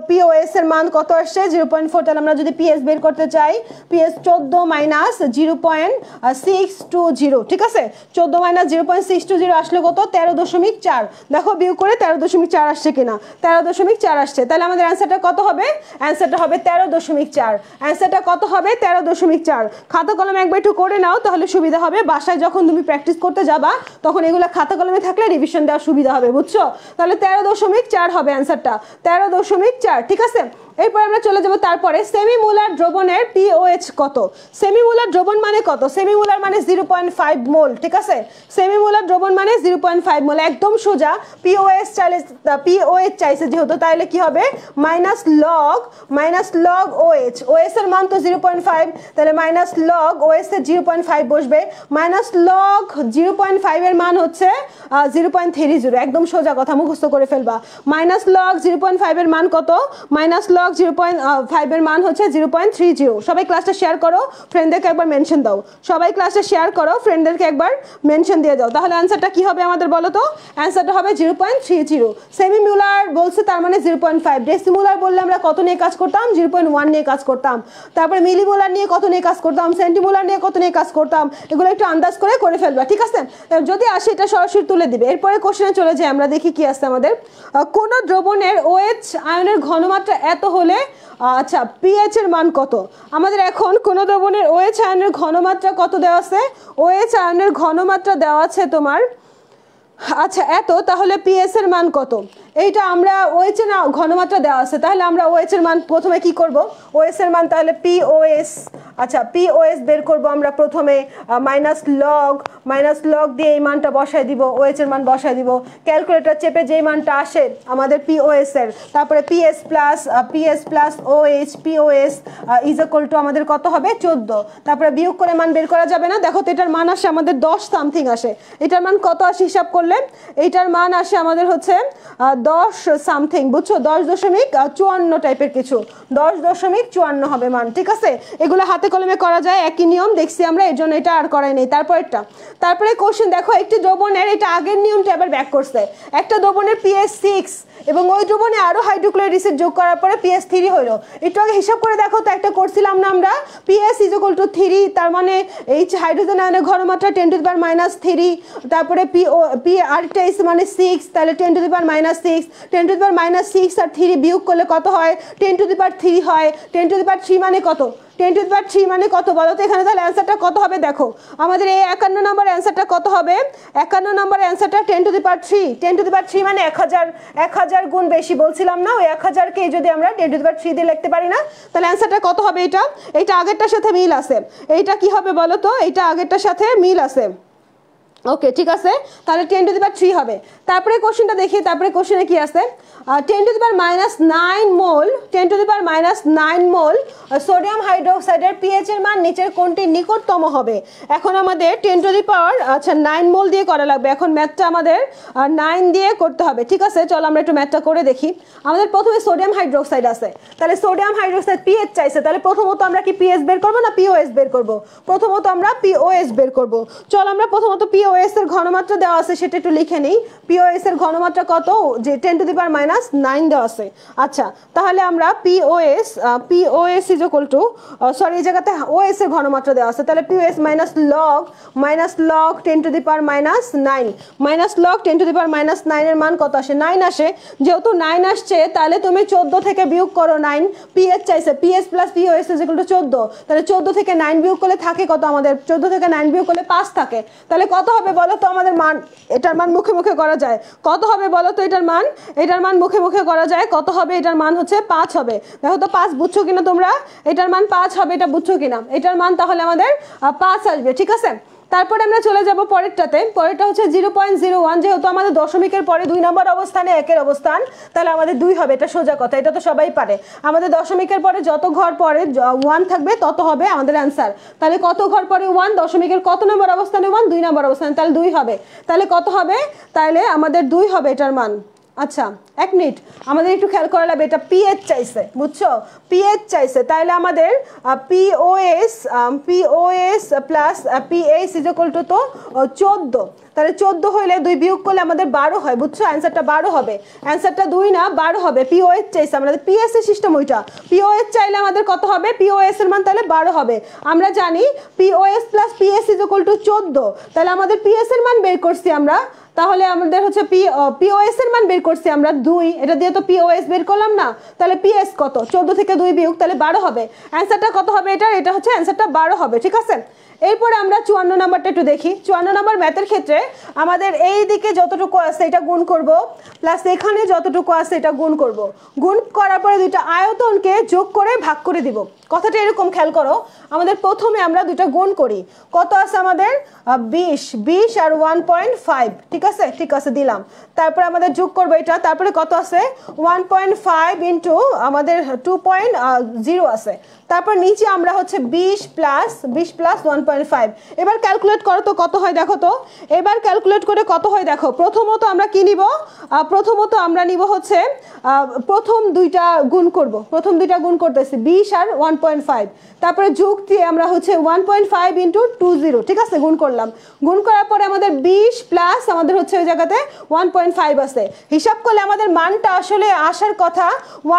পিওএস এর মান কত আসছে 0.4। তাহলে আমরা যদি পিএস বের করতে চাই, পিএস 14 মাইনাস 0.620, ঠিক আছে, 14 মাইনাস 0.620 আসলে কত 13.4। দেখো বিয়োগ করে 13.4 আসছে কিনা, 13.4 আসছে। তাহলে আমাদের অ্যান্সারটা কত হবে, অ্যান্সারটা হবে 13.4, অ্যান্সারটা কত হবে 13.4। খাতা কলমে একবার একটু করে নাও, তাহলে সুবিধা হবে, বাসায় যখন তুমি প্র্যাকটিস করতে যাবা তখন এগুলো খাতা কলমে থাকলে রিভিশন দেওয়ার সুবিধা হবে, বুঝছো? তাহলে 13.4 হবে অ্যান্সারটা, 13.4, ঠিক আছে। এরপর আমরা চলে যাব তারপরে সেমিমোলার দ্রবণের পিওএইচ কত। সেমিমোলার দ্রবণ মানে কত, সেমিমোলার মানে 0.5 মোল, ঠিক আছে, সেমিমোলার দ্রবণ মানে 0.5 মোল, একদম সোজা। পিওএইচ চাইছে যেহেতু, তাহলে কি হবে মাইনাস লগ ওএইচ, ওএস এর মান তো 0.5, তাহলে মাইনাস লগ ওএস এর 0.5 বসবে, মাইনাস লগ 0.5 এর মান হচ্ছে 0.30, একদম সোজা কথা, মুখস্থ করে ফেলবা। মাইনাস লগ 0.5 এর মান কত, মাইনাস লগ 0.5 এর মান হচ্ছে 0.30। সবাই ক্লাসটা শেয়ার করো, ফ্রেন্ডদেরকে একবার মেনশন দাও, সবাই ক্লাসটা শেয়ার করো, ফ্রেন্ডদেরকে একবার মেনশন দিয়ে দাও। তাহলে অ্যান্সারটা কি হবে আমাদের বলো তো, অ্যান্সারটা হবে 0.30। সেমিমোলার বলছে তার মানে 0.5, ডেসিমোলার বললে আমরা কত নিয়ে কাজ করতাম, 0.1 নিয়ে কাজ করতাম, তারপরে মিলিমোলার নিয়ে কত নিয়ে কাজ করতাম, সেন্টিমোলার নিয়ে কত নিয়ে কাজ করতাম, এগুলো একটু আন্দাজ করে ফেলবা, ঠিক আছে। যদি আসে এটা সরাসরি তুলে দিবে। এরপরে কোশ্চেনে চলে যাই, আমরা দেখি কি আছে আমাদের। কোন দ্রবণের OH আয়নের ঘনমাত্রা এত হলে আচ্ছা পিএইচ এর মান কত। আমাদের এখন কোন দ্রবণের OH আয়নের ঘনমাত্রা কত দেওয়া আছে, OH আয়নের ঘনমাত্রা দেওয়া আছে তোমার আচ্ছা এত, তাহলে পিএস এর মান কত, এইটা আমরা OH এর ঘনমাত্রা দেওয়া আছে, তাহলে আমরা OH এর মান প্রথমে কি করব, OS এর মান তাহলে পিওএস আচ্ছা পিওএস বের করব আমরা প্রথমে মাইনাস লগ দিয়ে এই মানটা বসায় দিব, ওএইচ এর মান বসায় দিব, ক্যালকুলেটর চেপে যেই মানটা আসে আমাদের পিওএস এর, তারপরে PS plus OH POS is equal to আমাদের কত হবে 14, তারপরে বিয়োগ করে মান বের করা যাবে না, দেখো তো এটার মান আসে আমাদের 10 সামথিং আসে, এটার মান কত আসে হিসাব করলে এইটার মান আসে আমাদের হচ্ছে 10 সামথিং, বুঝছো 10.54 টাইপের কিছু, 10.54 হবে মান, ঠিক আছে। এগুলো হাতে কলমে করা যায়, একই নিয়ম দেখছি আমরা, এর জন্য এটা আর করাই নেই। তারপরে কোশ্চেন দেখো, একটি দ্রবণের, এটা আগের নিয়মটা আবার ব্যাক করছে, একটা দ্রবণের PS6 এবং ওই দ্রবণে আরো হাইড্রোক্লোরাইড এসিড যোগ করার পরে PS3 হলো, একটু আগে হিসাব করে দেখো তো, একটা করছিলাম না আমরা PS = 3, তার মানে এইচ হাইড্রোজেন আয়নের ঘনমাত্রা 10⁻³ তারপরে পি আরেকটা এস মানে 6, তাহলে 10⁻⁶, 10⁻⁶ আর 3 বিয়োগ করলে কত হয় 10⁻³ হয়, 10⁻³ মানে কত, 10⁻³ মানে কত বলো তো এখানে, তাহলে অ্যান্সারটা কত হবে দেখো আমাদের এই 51 নম্বর অ্যান্সারটা কত হবে, 51 নম্বর অ্যান্সারটা 10⁻³ 10⁻³ মানে 1000 গুণ বেশি বলছিলাম না, ওই 1000 কে যদি আমরা 10⁻³ দিয়ে লিখতে পারি না, তাহলে অ্যান্সারটা কত হবে, এটা আগেরটার সাথে মিল আছে, এইটা কি হবে বলো তো, এটা আগেরটার সাথে মিল আছে, ওকে ঠিক আছে, তাহলে 10⁻³ হবে। তারপরে কোশ্চেনটা দেখি, তারপরে কোশ্চেনে কি আছে, 10⁻৯ মোল, 10⁻৯ মোল সোডিয়াম হাইড্রোক্সাইডের পিএইচ এর মান নিচের কোনটি নিকটতম হবে। এখন আমাদের 10⁻৯ মোল দিয়ে করা লাগবে, এখন ম্যাথটা আমাদের 9 দিয়ে করতে হবে, ঠিক আছে। চলো আমরা একটু ম্যাথটা করে দেখি। আমাদের প্রথমে সোডিয়াম হাইড্রোক্সাইড আছে, তাহলে সোডিয়াম হাইড্রোক্সাইড পিএইচ চাইছে, তাহলে প্রথমত আমরা কি পিএইচ বের করবো না পিওএস বের করবো, প্রথমত আমরা পিওএস বের করবো। চলো আমরা প্রথমত পিওএস এর ঘনমাত্রা দেওয়া আছে সেটা একটু লিখে নিই, পিওএস এর ঘনমাত্রা কত, যে 10⁻⁹ দেওয়া আছে। আচ্ছা তাহলে আমরা POS is equal two, sorry এই জায়গাতে ওএস এর ঘনমাত্রা দেওয়া আছে, তাহলে পিওএস মাইনাস লগ 10⁻⁹ এর মান কত আসে 9 আসে, যেহেতু 9 আসছে তাহলে তুমি 14 থেকে বিয়োগ করো 9, পিএইচ চাইছে, PS plus POS is equal two 14, তাহলে 14 থেকে 9 বিয়োগ করলে থাকে কত আমাদের, 14 থেকে 9 বিয়োগ করলে 5 থাকে, তাহলে কত হবে বলো তো আমাদের মান, এটার মান মুখে মুখে করা যায়, কত হবে বলো তো এটার মান মুখে মুখে করা যায়, কত হবে এটার মান হচ্ছে 5 হবে, দেখো তো 5 বুঝছো কিনা তোমরা, এটার মান 5 হবে, এটা বুঝছো কিনা, এটার মান তাহলে আমাদের 5 আসবে, ঠিক আছে। তারপরে আমরা চলে যাব পরেরটাতে, পরেরটা হচ্ছে 0.01, যেহেতু আমাদের দশমিকের পরে 2 নম্বর অবস্থানে 1-এর অবস্থান, তাহলে আমাদের 2 হবে, এটা সোজা কথা, এটা তো সবাই পারে, আমাদের দশমিকের পরে যত ঘর পরে 1 থাকবে তত হবে আমাদের অ্যান্সার, তাহলে কত ঘর পরে 1, দশমিকের কত নম্বর অবস্থানে 1, 2 নম্বর অবস্থানে, তাহলে 2 হবে, তাহলে কত হবে, তাহলে আমাদের 2 হবে এটার মান। আচ্ছা এক মিনিট, আমাদের একটু খেয়াল করা লাগবে, এটা পিএইচ চাইছে, বুঝছো পিএইচ চাইছে, তাহলে আমাদের POS plus pH is equal two তো 14, তাহলে 14 হইলে 2 বিয়োগ করলে আমাদের 12 হয়, বুঝছো অ্যান্সারটা 12 হবে, অ্যান্সারটা 2 না 12 হবে, পিওএইচ চাইছে আমাদের, পিএস এর সিস্টেম ওইটা, পিওএইচ চাইলে আমাদের কত হবে, পিওএস এর মান তাহলে 12 হবে, আমরা জানি POS plus PS is equal two 14, তাহলে আমাদের পিএস এর মান বের করছি আমরা, তাহলে আমাদের হচ্ছে পিওএস এর মান বের করছি আমরা 2, এটা দিয়ে তো পিওএস বের করলাম না, তাহলে পিএস কত 14 থেকে 2 বিয়োগ, তাহলে 12 হবে, অ্যান্সারটা কত হবে এটা হচ্ছে অ্যান্সারটা 12 হবে, ঠিক আছে। এরপরে আমরা 54 নাম্বারটা একটু দেখি। 54 নাম্বার ম্যাথের ক্ষেত্রে আমাদের এই দিকে যতটুকু আছে এটা গুণ করব, প্লাস এখানে যতটুকু আছে এটা গুণ করব, গুণ করার পরে দুইটা আয়তনকে যোগ করে ভাগ করে দিব। কথাটা এরকম খেয়াল করো, আমাদের প্রথমে আমরা দুইটা গুণ করি, কত আছে আমাদের 20 আর 1.5, ঠিক আছে দিলাম, তারপরে আমাদের যোগ করবো এটা, তারপরে কত আছে 1.5 ইন্টু আমাদের 2.0 আছে, তারপর নিচে আমরা হচ্ছে 20 প্লাস 1.5, এবার ক্যালকুলেট করো তো কত হয় দেখো তো, এবার ক্যালকুলেট করে কত হয় দেখো, প্রথমত আমরা কি নিব, প্রথমত আমরা নিব হচ্ছে প্রথম দুইটা গুণ করব, প্রথম দুইটা গুণ করতেছি 20 আর 1.5, তারপরে যোগ দিয়ে আমরা হচ্ছে 1.5 ইন্টু 20, ঠিক আছে গুণ করলাম, গুণ করার পরে আমাদের 20 প্লাস আমাদের হচ্ছে ওই জায়গাতে 1.5 আছে, হিসাব করলে আমাদের মানটা আসলে আসার কথা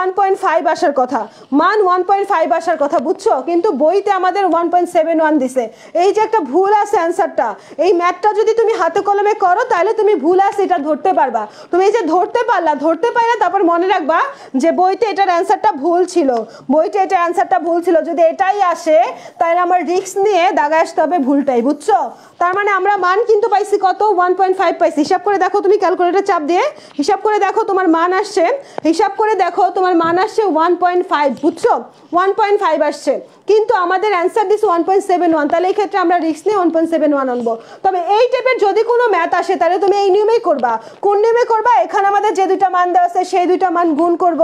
1.5 আসার কথা, মান 1.5 আসার কথা, বুঝছো, কিন্তু বইতে আমাদের 1.71 দিছে, এই যে একটা ভুল আছে অ্যান্সারটা, এই ম্যাথটা যদি তুমি হাতে কলমে করো তাহলে তুমি ভুল আছে এটা ধরতে পারবা, তুমি এই যে ধরতে পারলে তারপর মনে রাখবা যে বইতে এটার অ্যান্সারটা ভুল ছিল, বইতে এটার অ্যান্সারটা ভুল ছিল, যদি এটাই আসে তাহলে আমার রিস্ক নিয়ে দাগায় আসতে হবে ভুলটাই, বুঝছো। তার মানে আমরা মান কিন্তু পাইছি কত 1.5 পাইছি, হিসাব করে দেখো তুমি ক্যালকুলেটর চাপ দিয়ে হিসাব করে দেখো তোমার মান আসছে, হিসাব করে দেখো তোমার মান আসছে 1.5, বুঝছো 1.5 আসছে, কিন্তু আমাদের অ্যান্সার দিস 1.71, তাহলে এই ক্ষেত্রে আমরা রিস্ক নিয়ে 1.71 আনবো। তবে এই টাইপের যদি কোনো ম্যাথ আসে তাহলে তুমি এই নিয়মেই করবা। কোন নিয়মে করবা? এখানে আমাদের যে দুইটা মান দেওয়া আছে সেই দুইটা মান গুণ করব,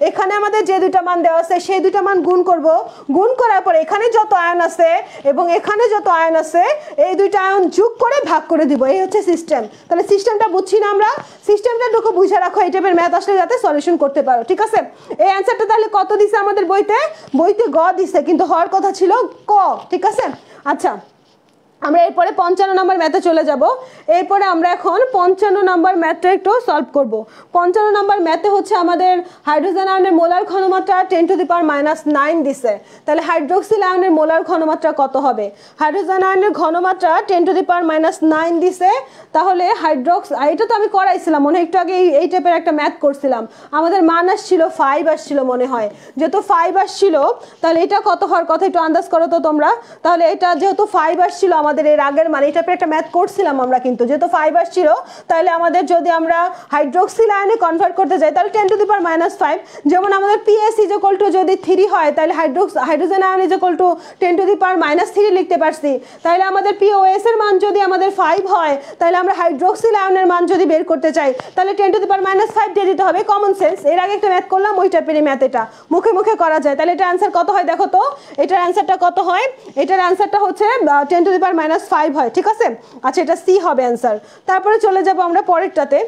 এখানে আমাদের যে দুইটা মান দেওয়া আছে সেই দুইটা মান গুণ করব, গুণ করার পর এখানে যত আয়ন আছে এবং এখানে যত আয়ন আছে এই দুইটা আয়ন যোগ করে ভাগ করে দিব। এই হচ্ছে সিস্টেম। তাহলে সিস্টেমটা বুঝছি না আমরা? সিস্টেমটা ঢুকে বুঝে রাখো এই টাইপের ম্যাথ আসলে যাতে সলিউশন করতে পারো, ঠিক আছে? এই অ্যান্সারটা তাহলে কত দিছে আমাদের বইতে? বইতে গ দিছে, কিন্তু হওয়ার কথা ছিল ক, ঠিক আছে? আচ্ছা, আমরা এরপরে 55 নম্বর ম্যাথে চলে যাব। এরপরে আমরা এখন 55 নম্বর ম্যাথটা একটু সলভ করব। 55 নম্বর ম্যাথে হচ্ছে আমাদের হাইড্রোজেন আয়নের মোলার ঘনমাত্রা 10⁻⁹ দিছে। তাহলে হাইড্রোক্সিল আয়নের মোলার ঘনমাত্রা কত হবে? হাইড্রোজেন আয়নের ঘনমাত্রা 10⁻⁹ দিছে। তাহলে এটা তো আমি করাইছিলাম মনে হয় একটু আগে, এই টাইপের একটা ম্যাথ করছিলাম। আমাদের মান আসছিল 5 আসছিল মনে হয়। যেহেতু 5 আসছিল তাহলে এটা কত হওয়ার কথা একটু আন্দাজ করো তো তোমরা। তাহলে এটা যেহেতু 5 আসছিল আমাদের এর আগের মানে এটা একটা ম্যাথ করছিলাম আমরা, কিন্তু যেহেতু 5 আসছিল তাহলে আমাদের যদি আমরা হাইড্রোক্সিল আয়নে কনভার্ট করতে যাই তাহলে 10⁻⁵, যেমন আমাদের PS যদি 3 হয় তাহলে হাইড্রোজেন আয়ন 10⁻³ লিখতে পারছি। তাহলে আমাদের POS এর মান যদি আমাদের 5 হয় তাহলে আমরা হাইড্রোক্সিল আয়নের মান যদি বের করতে চাই তাহলে 10⁻⁵ দিয়ে দিতে হবে। Common sense. এর আগে একটা ম্যাথ করলাম ওই টাইপের ম্যাথ, এটা মুখে মুখে করা যায়। তাহলে এটা অ্যান্সার কত হয় দেখো তো? এটার অ্যান্সারটা কত হয়? এটার অ্যান্সারটা হচ্ছে 10⁻⁵, ঠিক আছে? আচ্ছা, এটা সি হবে অ্যান্সার। তারপরে চলে যাব আমরা পরেরটাতে।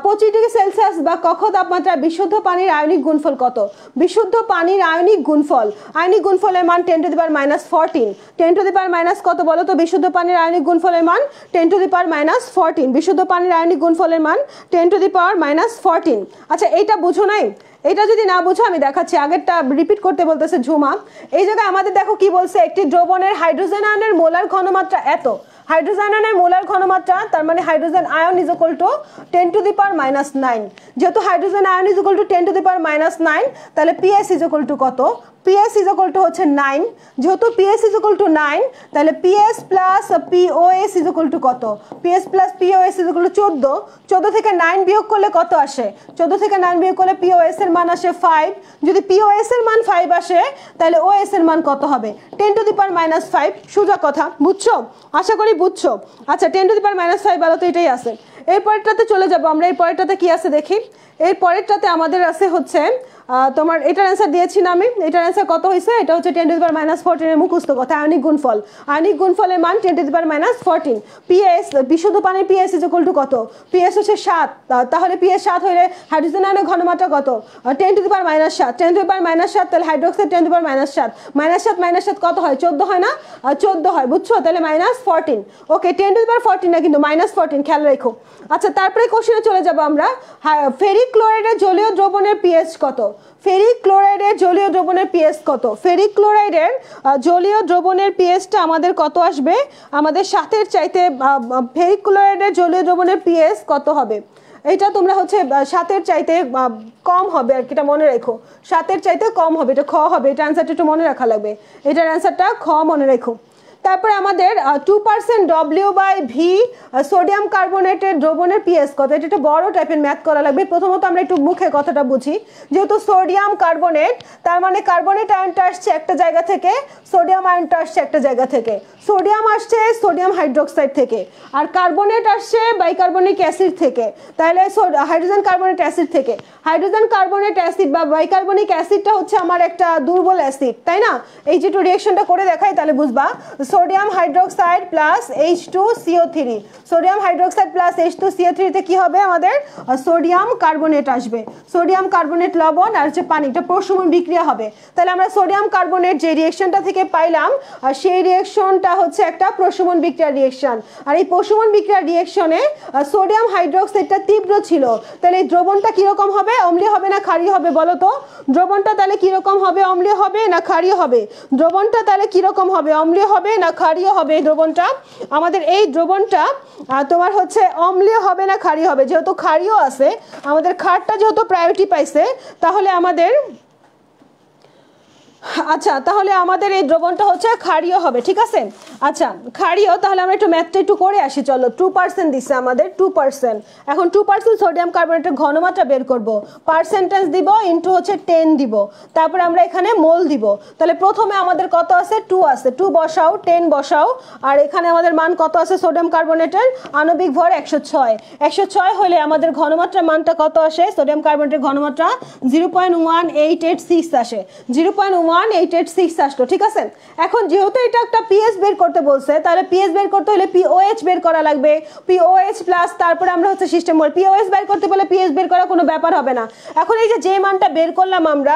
25 ডিগ্রি সেলসিয়াস বা কক্ষ তাপমাত্রায় বিশুদ্ধ পানির আয়নিক গুণফল কত? বিশুদ্ধ পানির আয়নিক গুণফল, আয়নিক গুণফলের মান 10⁻⁴। 10⁻⁻ কত বলো তো? বিশুদ্ধ পানির আয়নিক গুণফলের মান 10⁻⁴। বিশুদ্ধ পানির আয়নিক গুণফলের মান 10⁻⁴। আচ্ছা, এইটা বুঝো নাই? এটা যদি না বুঝো আমি দেখাচ্ছি। আগেরটা রিপিট করতে বলতেছে ঝুমা। এই জায়গায় আমাদের দেখো কি বলছে, একটি দ্রবণের হাইড্রোজেন আয়নের মোলার ঘনমাত্রা এত। হাইড্রোজেন আয়নের মোলার ঘনমাত্রা তার মানে হাইড্রোজেন আয়ন = 10⁻⁹। যেহেতু হাইড্রোজেন আয়ন = 10⁻⁹, তাহলে PS = কত? PS হচ্ছে 9। যেহেতু PS = 9 তাহলে PS প্লাস POS কত? PS plus POS 14। 14 থেকে 9 বিয়োগ করলে কত আসে? 14 থেকে 9 বিয়োগ করলে POS এর মান আসে 5। যদি POS এর মান 5 আসে তাহলে OS এর মান কত হবে? 10⁻⁵। সোজা কথা, বুঝছো? আশা করি বুঝছো। আচ্ছা, 10⁻⁵ বলো তো, এটাই আছে। এই পরেরটাতে চলে যাব আমরা। এই পরেরটাতে কি আছে দেখি। এই পরেরটাতে আমাদের আছে হচ্ছে তোমার এটার অ্যান্সার দিয়েছি না আমি। এটার অ্যান্সার কত হয়েছে? এটা হচ্ছে 10⁻⁴ এর মুখস্থ কথা, আয়নিক গুণফল। আয়নিক গুণফলের মান 10⁻⁴। PS বিশুদ্ধ পানির PS কত? PS হচ্ছে 7। তাহলে PS 7 হইলে হাইড্রোজেন আয়নের ঘনমাত্রা কত? 10⁻⁷। 10⁻⁷, তাহলে হাইড্রোক্সাইড 10⁻⁷। -7 কত হয়? 14 হয় না? 14 হয়, বুঝছো? তাহলে -14। ওকে, 10⁻⁴ না কিন্তু -14, খেয়াল রাখো। আচ্ছা, তারপরে কোশ্চেনে চলে যাব আমরা। ফেরিক ক্লোরাইডের জলীয় দ্রবণের pH কত? ফেরিক ক্লোরাইডের জলীয় দ্রবণের pH কত? ফেরিক ক্লোরাইডের জলীয় দ্রবণের pHটা আমাদের কত আসবে? আমাদের 7-এর চাইতে ফেরিক ক্লোরাইডের জলীয় দ্রবণের pH কত হবে? এটা তোমরা হচ্ছে 7-এর চাইতে কম হবে আর কি, এটা মনে রেখো। 7-এর চাইতে কম হবে, এটা খ হবে। এটা অ্যান্সারটা একটু মনে রাখা লাগবে। এটার অ্যান্সারটা খ মনে রেখো। তারপরে আমাদের 2% W/V সোডিয়াম কার্বনেটের দ্রবণের pH কত? এটা একটা বড় টাইপের ম্যাথ করা লাগবে। প্রথমত আমরা একটু মুখে কথাটা বুঝি। যেহেতু সোডিয়াম কার্বনেট, তার মানে কার্বনেট আয়নটা আসছে একটা জায়গা থেকে, সোডিয়াম আয়নটা আসছে একটা জায়গা থেকে। সোডিয়াম আসছে সোডিয়াম হাইড্রোক্সাইড থেকে, আর কার্বনেট আসছে বাইকার্বনিক অ্যাসিড থেকে। তাহলে হাইড্রোজেন কার্বনেট অ্যাসিড থেকে। হাইড্রোজেন কার্বনেট অ্যাসিড বা বাইকার্বনিক অ্যাসিডটা হচ্ছে আমার একটা দুর্বল অ্যাসিড, তাই না? এই যেটু রিঅ্যাকশনটা করে দেখাই তাহলে বুঝবা। Sodium hydroxide plus H2CO3। Sodium hydroxide plus H2CO3 তে কি হবে? আমাদের সোডিয়াম কার্বনেট আসবে। সোডিয়াম কার্বনেট লবণ আর হচ্ছে পানি, এটা প্রশমন বিক্রিয়া হবে। তাহলে আমরা সোডিয়াম কার্বনেট যে রিঅ্যাকশনটা থেকে পাইলাম আর সেই রিঅ্যাকশনটা হচ্ছে একটা প্রশমন বিক্রিয়া রিঅ্যাকশন। আর এই প্রশমন বিক্রিয়া রিঅ্যাকশনে সোডিয়াম হাইড্রোক্সাইডটা তীব্র ছিল। তাহলে এই দ্রবণটা কিরকম হবে? অম্লীয় হবে না ক্ষারীয় হবে বলো তো? দ্রবণটা তাহলে কিরকম হবে? অম্লীয় হবে না ক্ষারীয় হবে? দ্রবণটা তাহলে কিরকম হবে? অম্লীয় হবে না ক্ষারীয় হবে? এই দ্রবণটা আমাদের, এই দ্রবণটা তোমার হচ্ছে অম্লীয় হবে না ক্ষারীয় হবে? যেহেতু ক্ষারীয় আছে, আমাদের ক্ষারটা যেহেতু প্রায়োরিটি পাইছে, তাহলে আমাদের আচ্ছা, তাহলে আমাদের এই দ্রবণটা হচ্ছে ক্ষারীয় হবে, ঠিক আছে। আচ্ছা, ক্ষারীয়, তাহলে আমরা একটু ম্যাথটা একটু করে আসি। চলো, 2% দিচ্ছে আমাদের, 2%। এখন 2% সোডিয়াম কার্বনেটের ঘনমাত্রা বের করব। পার্সেন্টেজ দিব ইনটু হচ্ছে 10 দিব, তারপরে আমরা এখানে মোল দিব। তাহলে প্রথমে আমাদের কত আছে, 2 আছে, 2 বসাও, 10 বসাও, আর এখানে আমাদের মান কত আছে সোডিয়াম কার্বনেটের, আণবিক ভর 106। 106 হলে আমাদের ঘনমাত্রা মানটা কত আসে, সোডিয়াম কার্বনেটের ঘনমাত্রা 0.1886 আসে, 0.1886 আসলো, ঠিক আছে। এখন যেহেতু এটা একটা পিএস বের করতে বলছে, তাহলে পিএস বের করতে হলে পিওএইচ বের করা লাগবে, পিওএইচ প্লাস তারপরে আমরা হচ্ছে সিস্টেম মোল। পিওএইচ বের করতে বলে পিএস বের করা কোনো ব্যাপার হবে না। এখন এই যে মানটা বের করলাম আমরা,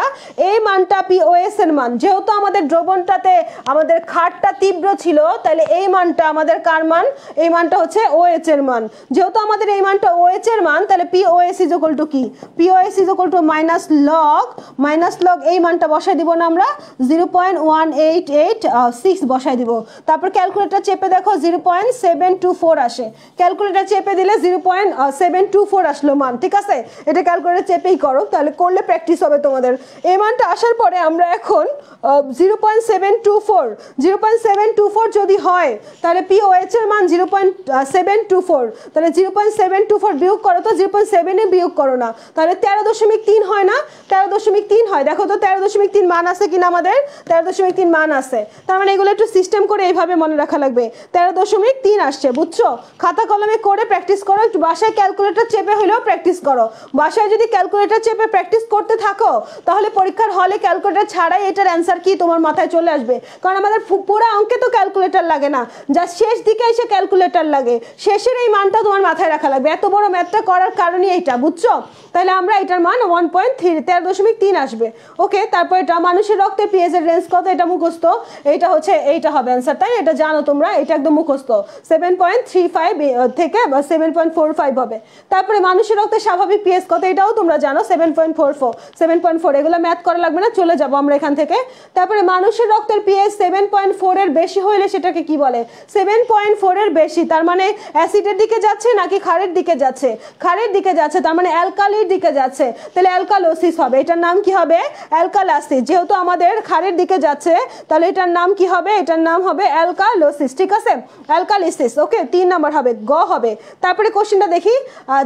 এই মানটা পিওএস এর মান, যেহেতু আমাদের দ্রবণটাতে আমাদের ক্ষারটা তীব্র ছিল, তাহলে এই মানটা আমাদের কার মান, এই মানটা হচ্ছে ওএইচ এর মান। যেহেতু আমাদের এই মানটা ওএইচ এর মান, তাহলে পিওএস ইজ ইকুয়াল টু কি, POS is equal to minus log এই মানটা বসাই দিব না আমরা, 0.1886 বসাই দিব। তারপর ক্যালকুলেটর চেপে দেখো 0.724 আসে, ক্যালকুলেটর চেপে দিলে 0.724 আসলো মান, ঠিক আছে। এটা ক্যালকুলেটর চেপেই করো, তাহলে করলে প্র্যাকটিস হবে তোমাদের। এই মানটা আসার পরে আমরা এখন 0.724 যদি হয়, তাহলে পিওএইচ এর মান 0.724, তাহলে 0.724 বিয়োগ করো তো, 0.7 বিয়োগ করো না, তাহলে 13.3 হয় না, 13.3 হয়। দেখো তো 13.3 মান আছে কিনা, আমাদের 13.3 মান আছে। তার মানে এগুলো একটু সিস্টেম করে এইভাবে মনে রাখা লাগবে, 13.3 আসছে, বুঝছো। খাতা কলমে করে প্র্যাকটিস করো, একটু বাসায় ক্যালকুলেটর চেপে হলেও প্র্যাকটিস করো। বাসায় যদি ক্যালকুলেটর চেপে প্র্যাকটিস করতে থাকো, তাহলে পরীক্ষার হলে ক্যালকুলেটর ছাড়াই এটার অ্যান্সার কি তোমার মাথায় চলে আসবে। কারণ আমাদের পুরো অঙ্কে তো ক্যালকুলেটর লাগে না, যা শেষ দিকে এসে ক্যালকুলেটর লাগে, শেষের এই মানটা তোমার মাথায় রাখা লাগবে। এত বড় ম্যাথটা করার কারণই এইটা, বুঝছো। তাহলে আমরা এটার মান 13.3 আসবে, ওকে। তারপর এটা মানুষের রক্তের পিএইচ এর রেঞ্জ কত, এটা মুখস্থ, এটা হচ্ছে, এইটা হবে অ্যান্সার, তাই এটা জানো তোমরা, এটা একদম মুখস্থ, 7.35 থেকে 7.45 হবে। তারপরে মানুষের রক্তের স্বাভাবিক পিএইচ কত, এটাও তোমরা জানো, 7.4, এগুলো ম্যাথ করা লাগবে না, চলে যাবো আমরা এখান থেকে। তারপরে মানুষের রক্তের পিএইচ 7.4 এর বেশি হইলে সেটাকে কি বলে, 7.4 এর বেশি, তার মানে অ্যাসিডের দিকে যাচ্ছে নাকি ক্ষারের দিকে যাচ্ছে, ক্ষারের দিকে যাচ্ছে, তার মানে অ্যালকালির দিকে যাচ্ছে, তাহলে অ্যালকালোসিস হবে। এটার নাম কি হবে, অ্যালকালাসিস। যেহেতু আমাদের ক্ষারের দিকে যাচ্ছে, তাহলে এটার নাম কি হবে, এটার নাম হবে অ্যালকালোসিস, ঠিক আছে, অ্যালকালিসিস, ওকে। 3 নাম্বার হবে, গ হবে। তারপরে কোশ্চেনটা দেখি,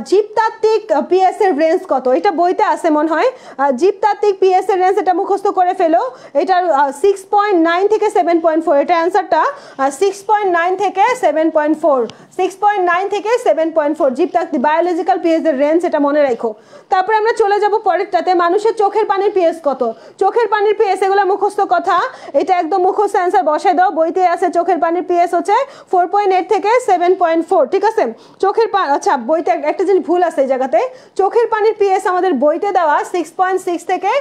জীবতাত্ত্বিক পিএস এর রেঞ্জ কত, এটা বইতে আছে মনে হয়। জীবতাত্ত্বিক পিএস এর রেঞ্জ, এটা মুখস্থ করে ফেলো। এটার 6.9 থেকে 7.4, এটা অ্যান্সারটা 6.9 থেকে 7.4, 6.9 থেকে 7.4 জীবতাত্ত্বিক বায়োলজিক্যাল পিএস এর রেঞ্জ, এটা মনে রাখো। তারপরে আমরা চলে যাব পরেরটাতে, মানুষের চোখের পানির পিএস কত, চোখের পানির পিএস, এগুলো মুখস্থ কথা, এটা একদম মুখস্থ অ্যান্সার বসাই দাও। বইতে আছে চোখের পানির পিএস হচ্ছে 4.8 থেকে 7.4, ঠিক আছে। চোখের আচ্ছা, বইতে একটা জিনিস ভুল আছে এই জায়গাতে, চোখের পানির পিএস আমাদের বইতে দেওয়া 6.6 থেকে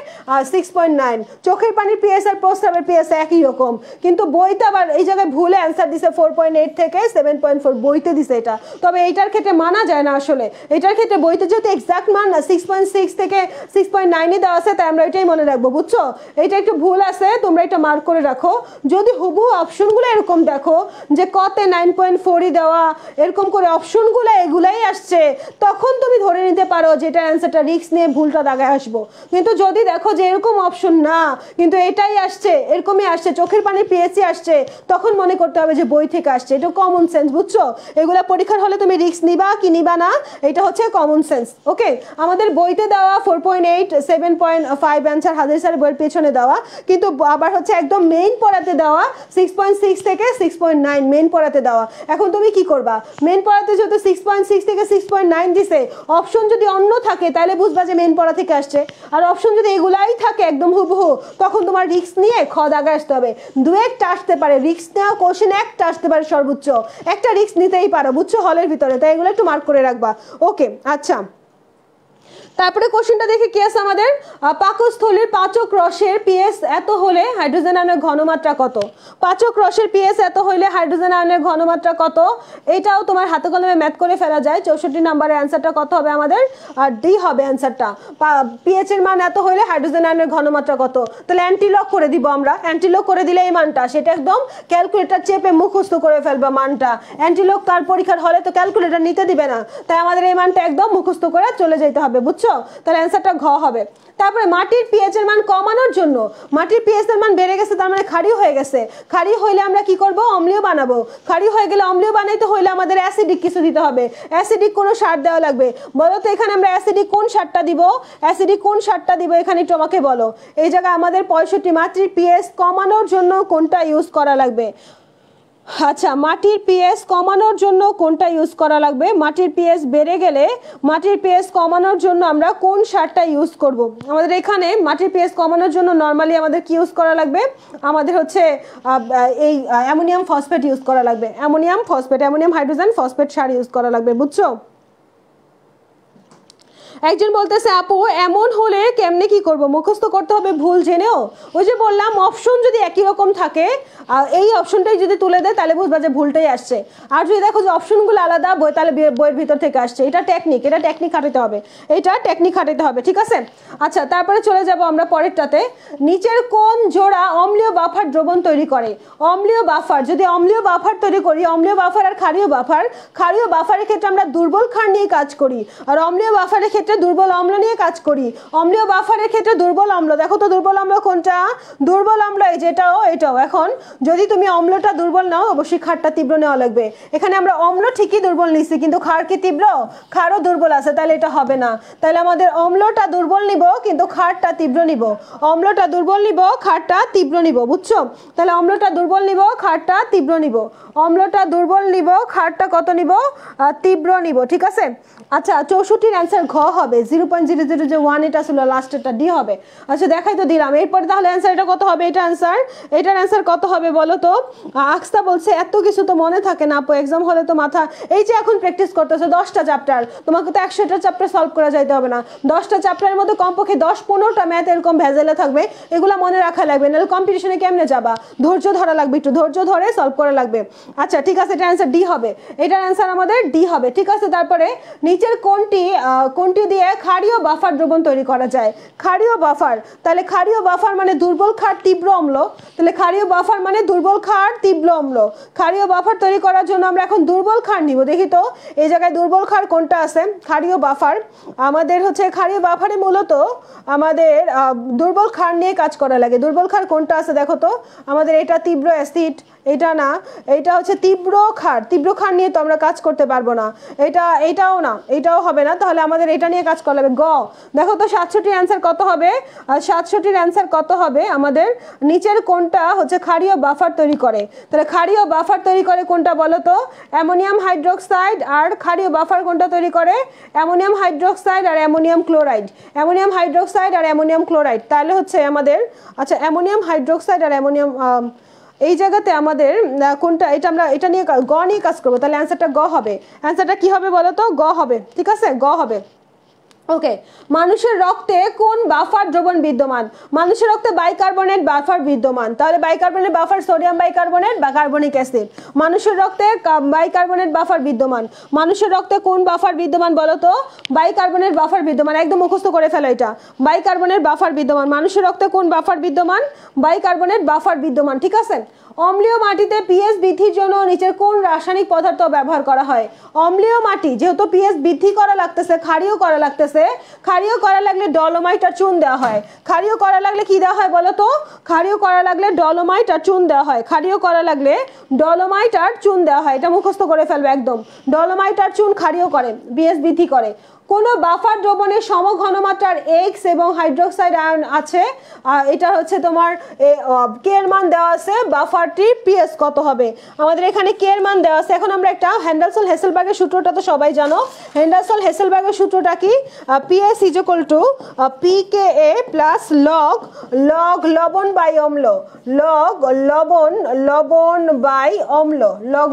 6.9, চোখের পানির পিএস আর প্রস্রাবের পিএস একই রকম, কিন্তু বইতে আবার এই জায়গায় ভুলে অ্যান্সার দিছে 4.8 থেকে 7.4, বইতে দিছে এটা। তবে এইটার ক্ষেত্রে মানা যায় না আসলে, এটার ক্ষেত্রে বইতে যেহেতু এক্সাক্ট মান 6.6 থেকে 6.9 দেওয়া আছে, তাই আমরা এটাই মনে রাখবো, বুঝছো। এটা একটু ভুল আছে, তোমরা এটা মার্ক করে রাখো। যদি হুবহু অপশনগুলো এরকম দেখো যে কতে 9.4 দেওয়া, এরকম করে অপশনগুলো এগুলাই আসছে, তখন তুমি ধরে নিতে পারো যে এটা অ্যান্সারটা রিস্ক নিয়ে ভুলটা দাগায় আসবো। কিন্তু যদি দেখো যে এরকম অপশন না, কিন্তু এটাই আসছে, এরকমই আসছে, চোখের পানির পিএসি আসছে, তখন মনে করতে হবে যে বই থেকে আসছে। এটা কমন সেন্স, বুঝছো। এগুলা পরীক্ষার হলে তুমি রিস্ক নিবা কি নিবা না, এটা হচ্ছে কমন সেন্স, ওকে। আমাদের বইতে দেওয়া 4.8, 7.5 অ্যান্সার হাজার স্যারের বইয়ের পেছনে দেওয়া, কিন্তু আবার হচ্ছে একদম মেইন পড়াতে দেওয়া 6.6 থেকে 6.9 মেইন পড়াতে দেওয়া। এখন তুমি কি করবা, মেইন পড়াতে যেহেতু 6.6 থেকে 6.9 দিছে, অপশন যদি অন্য থাকে তাহলে বুঝবা যে মেইন পড়া থেকে আসছে, আর অপশন যদি এগুলাই থাকে একদম হুবহু, তখন তোমার রিস্ক নিয়ে দাগে আসতে হবে। দু একটা আসতে পারে, রিস্ক নেওয়া কোশ্চেন একটা আসতে পারে সর্বোচ্চ, একটা রিস্ক নিতেই পারো, বুঝছো, হলের ভিতরে, তাই এগুলো একটু মার্ক করে রাখবা, ওকে। আচ্ছা, তারপরে কোশ্চেনটা দেখে কি আছে আমাদের, পাকস্থলীর পাচক রসের পিএস এত হলে হাইড্রোজেন আয়নের ঘনমাত্রা কত, পাচক রসের পিএস এত হলে হাইড্রোজেন আয়নের ঘনমাত্রা কত, এটাও তোমার হাতে কলমে ম্যাথ করে ফেলা যায়। 64 নম্বরের অ্যান্সারটা কত হবে আমাদের, আর ডি হবে অ্যান্সারটা। পিএইচ এর মান এত হলে হাইড্রোজেন আয়নের ঘনমাত্রা কত, তাহলে অ্যান্টিলক করে দিব আমরা। অ্যান্টিলক করে দিলে এই মানটা, সেটা একদম ক্যালকুলেটর চেপে মুখস্থ করে ফেলবা মানটা। অ্যান্টিলক তার পরীক্ষার হলে তো ক্যালকুলেটর নিতে দিবে না, তাই আমাদের এই মানটা একদম মুখস্থ করে চলে যেতে হবে, বুঝছো। বুঝছো? তাহলে অ্যান্সারটা ঘ হবে। তারপরে মাটির পিএইচ এর মান কমানোর জন্য, মাটির পিএইচ এর মান বেড়ে গেছে তার মানে ক্ষারীয় হয়ে গেছে, ক্ষারীয় হইলে আমরা কি করব? অম্লীয় বানাবো। ক্ষারীয় হয়ে গেলে অম্লীয় বানাইতে হইলে আমাদের অ্যাসিডিক কিছু দিতে হবে, অ্যাসিডিক কোনো সার দেওয়া লাগবে। বলো তো এখানে আমরা অ্যাসিডিক কোন সারটা দিব? অ্যাসিডিক কোন সারটা দিব এখানে একটু আমাকে বলো। এই জায়গায় আমাদের 65 মাটির পিএইচ কমানোর জন্য কোনটা ইউজ করা লাগবে? আচ্ছা, মাটির পিএইচ কমানোর জন্য কোনটা ইউজ করা লাগবে? মাটির পিএইচ বেড়ে গেলে মাটির পিএইচ কমানোর জন্য আমরা কোন সারটা ইউজ করব? আমাদের এখানে মাটির পিএইচ কমানোর জন্য নরমালি আমাদের কি ইউজ করা লাগবে? আমাদের হচ্ছে এই অ্যামোনিয়াম ফসফেট ইউজ করা লাগবে, ammonium phosphate, ammonium hydrogen phosphate সার ইউজ করা লাগবে, বুঝছো? একজন বলতেছে আপু এমন হলে কেমনে কি করব? মুখস্থ করতে হবে ভুল জেনেও? ওই যে বললাম অপশন যদি একই রকম থাকে, এই অপশনটাই যদি তুলে দেয় তাহলে বুঝবা যে ভুলটাই আসছে। আর যদি দেখো যে অপশনগুলো আলাদা বই, তাহলে বইয়ের ভিতর থেকে আসছে। এটা টেকনিক, এটা টেকনিক খাটাতে হবে, এটা টেকনিক খাটাতে হবে, ঠিক আছে? আচ্ছা, তারপরে চলে যাব আমরা পরেরটাতে। নিচের কোন জোড়া অম্লীয় বাফার দ্রবণ তৈরি করে? অম্লীয় বাফার, যদি অম্লীয় বাফার তৈরি করি, অম্লীয় বাফার আর ক্ষারীয় বাফার, ক্ষারীয় বাফারের ক্ষেত্রে আমরা দুর্বল ক্ষার নিয়ে কাজ করি, আর অম্লীয় বাফারের ক্ষেত্রে দুর্বল অম্ল নিয়ে কাজ করি। অম্লীয় বাফারের ক্ষেত্রে দুর্বল অম্ল, দেখো তো দুর্বল অম্ল কোনটা? দুর্বল অম্ল এই যেটাও, এটাও। এখন যদি তুমি অম্লটা দুর্বল নাও, অবশ্যই ক্ষারটা তীব্র নেওয়া লাগবে। এখানে আমরা অম্ল ঠিকই দুর্বল নিচ্ছি, কিন্তু ক্ষার কি তীব্র? ক্ষারও দুর্বল আছে, তাহলে এটা হবে না। তাহলে আমাদের অম্লটা দুর্বল নিব কিন্তু ক্ষারটা তীব্র নিব, অম্লটা দুর্বল নিব ক্ষারটা তীব্র নিব, বুঝছো? তাহলে অম্লটা দুর্বল নিব ক্ষারটা তীব্র নিব, অম্লটা দুর্বল নিব ক্ষারটা কত নিব? তীব্র নিব, ঠিক আছে? আচ্ছা, 64 অ্যান্সার ঘ হবে। 0.001 এটা ছিল লাস্টেরটা, ডি হবে। আচ্ছা, দেখাই তো দিলাম। এরপরে তাহলে অ্যান্সার এটা কত হবে? এটা অ্যান্সার, এটার অ্যান্সার কত হবে বলো তো? আকসা বলছে এত কিছু তো মনে থাকে না আপু, এক্সাম হলে তো মাথা, এই যে এখন প্র্যাকটিস করতেছো 10টা চ্যাপ্টার, তোমাকে তো 100টা চ্যাপ্টার সলভ করা যাইতে হবে না। 10টা চ্যাপ্টারের মধ্যে কমপক্ষে 10-15টা ম্যাথ এরকম ভেজালে থাকবে, এগুলো মনে রাখা লাগবে, নাহলে কম্পিটিশনে কেমনে যাবা? ধৈর্য ধরা লাগবে, একটু ধৈর্য ধরে সলভ করা লাগবে। আচ্ছা, ঠিক আছে, এটার অ্যান্সার ডি হবে, এটার অ্যান্সার আমাদের ডি হবে, ঠিক আছে? তারপরে নিচের কোনটি দিয়ে ক্ষারীয় বাফার দ্রবণ তৈরি করা যায়? ক্ষারীয় বাফার, তাহলে ক্ষারীয় বাফার মানে দুর্বল ক্ষার তীব্র অম্ল, তাহলে ক্ষারীয় বাফার মানে দুর্বল ক্ষার তীব্র অম্ল। ক্ষারীয় বাফার তৈরি করার জন্য আমরা এখন দুর্বল ক্ষার নিব। দেখি তো এই জায়গায় দুর্বল ক্ষার কোনটা আছে? ক্ষারীয় বাফার আমাদের হচ্ছে, ক্ষারীয় বাফারে মূলত আমাদের দুর্বল ক্ষার নিয়ে কাজ করা লাগে। দুর্বল ক্ষার কোনটা আছে দেখো তো? আমাদের এটা তীব্র অ্যাসিড, এটা না, এটা হচ্ছে তীব্র ক্ষার। তীব্র ক্ষার নিয়ে তো আমরা কাজ করতে পারবো না, এটাও না, এটাও হবে না। তাহলে আমাদের এটা নিয়ে কাজ করতে হবে। গ দেখো তো 67 অ্যান্সার কত হবে? আর 67 অ্যান্সার কত হবে? আমাদের নিচের কোনটা হচ্ছে ক্ষারীয় বাফার তৈরি করে? তাহলে ক্ষারীয় বাফার তৈরি করে কোনটা বলো তো? Ammonium hydroxide. আর ক্ষারীয় বাফার কোনটা তৈরি করে? অ্যামোনিয়াম হাইড্রোক্সাইড আর অ্যামোনিয়াম ক্লোরাইড, অ্যামোনিয়াম হাইড্রোক্সাইড আর অ্যামোনিয়াম ক্লোরাইড। তাহলে হচ্ছে আমাদের, আচ্ছা, অ্যামোনিয়াম হাইড্রোক্সাইড আর অ্যামোনিয়াম, এই জায়গাতে আমাদের কোনটা? এটা আমরা এটা নিয়ে গ নিয়ে কাজ করবো, তাহলে অ্যান্সারটা গ হবে। অ্যান্সারটা কি হবে বলো তো? গ হবে, ঠিক আছে? গ হবে। ওকে, মানুষের রক্তে কোন বাফার দ্রবণ বিদ্যমান? মানুষের রক্তে বাইকার্বনেট বাফার বিদ্যমান। তাহলে বাইকার্বনেট বাফার সোডিয়াম বাইকার্বনেট বা কার্বনিক অ্যাসিড। মানুষের রক্তে বাইকার্বনেট বাফার বিদ্যমান। মানুষের রক্তে কোন বাফার বিদ্যমান বলো তো? বাইকার্বনেট বাফার বিদ্যমান। একদম মুখস্থ করে ফেলো এটা, বাইকার্বনেট বাফার বিদ্যমান। মানুষের রক্তে কোন বাফার বিদ্যমান? বাইকার্বনেট বাফার বিদ্যমান, ঠিক আছে? অম্লীয় মাটিতে পিএইচ বৃদ্ধির জন্য নিচের কোন রাসায়নিক পদার্থ ব্যবহার করা হয়? অম্লীয় মাটি যেহেতু পিএইচ বৃদ্ধি করা লাগতেছে, ক্ষারীয় করা লাগতেছে, ক্ষারীয় করা লাগলে ডলোমাইট আর চুন দেওয়া হয়। ক্ষারীয় করা লাগলে কি দেওয়া হয় বলো তো? ক্ষারীয় করা লাগলে ডলোমাইট আর চুন দেওয়া হয়। ক্ষারীয় করা লাগলে ডলোমাইট আর চুন দেওয়া হয়, এটা মুখস্থ করে ফেলবে একদম। ডলোমাইট আর চুন ক্ষারীয় করে, পিএইচ বৃদ্ধি করে। কোন বাফার দ্রবণের সমঘনমাত্রার এক্স এবং হাইড্রোক্সাইড আয়ন আছে? এটা হচ্ছে তোমার কে এর মান দেওয়া আছে, বাফারটির পিএইচ কত হবে? আমাদের এখানে কে এর মান দেওয়া আছে। এখন আমরা একটা হেন্ডারসন হেসেলবার্গের সূত্রটা তো সবাই জানো। হেন্ডারসন হেসেলবার্গের সূত্রটা কি? PH is equal to pKa plus log লবণ বাই অম্ল, লবণ বাই অম্ল,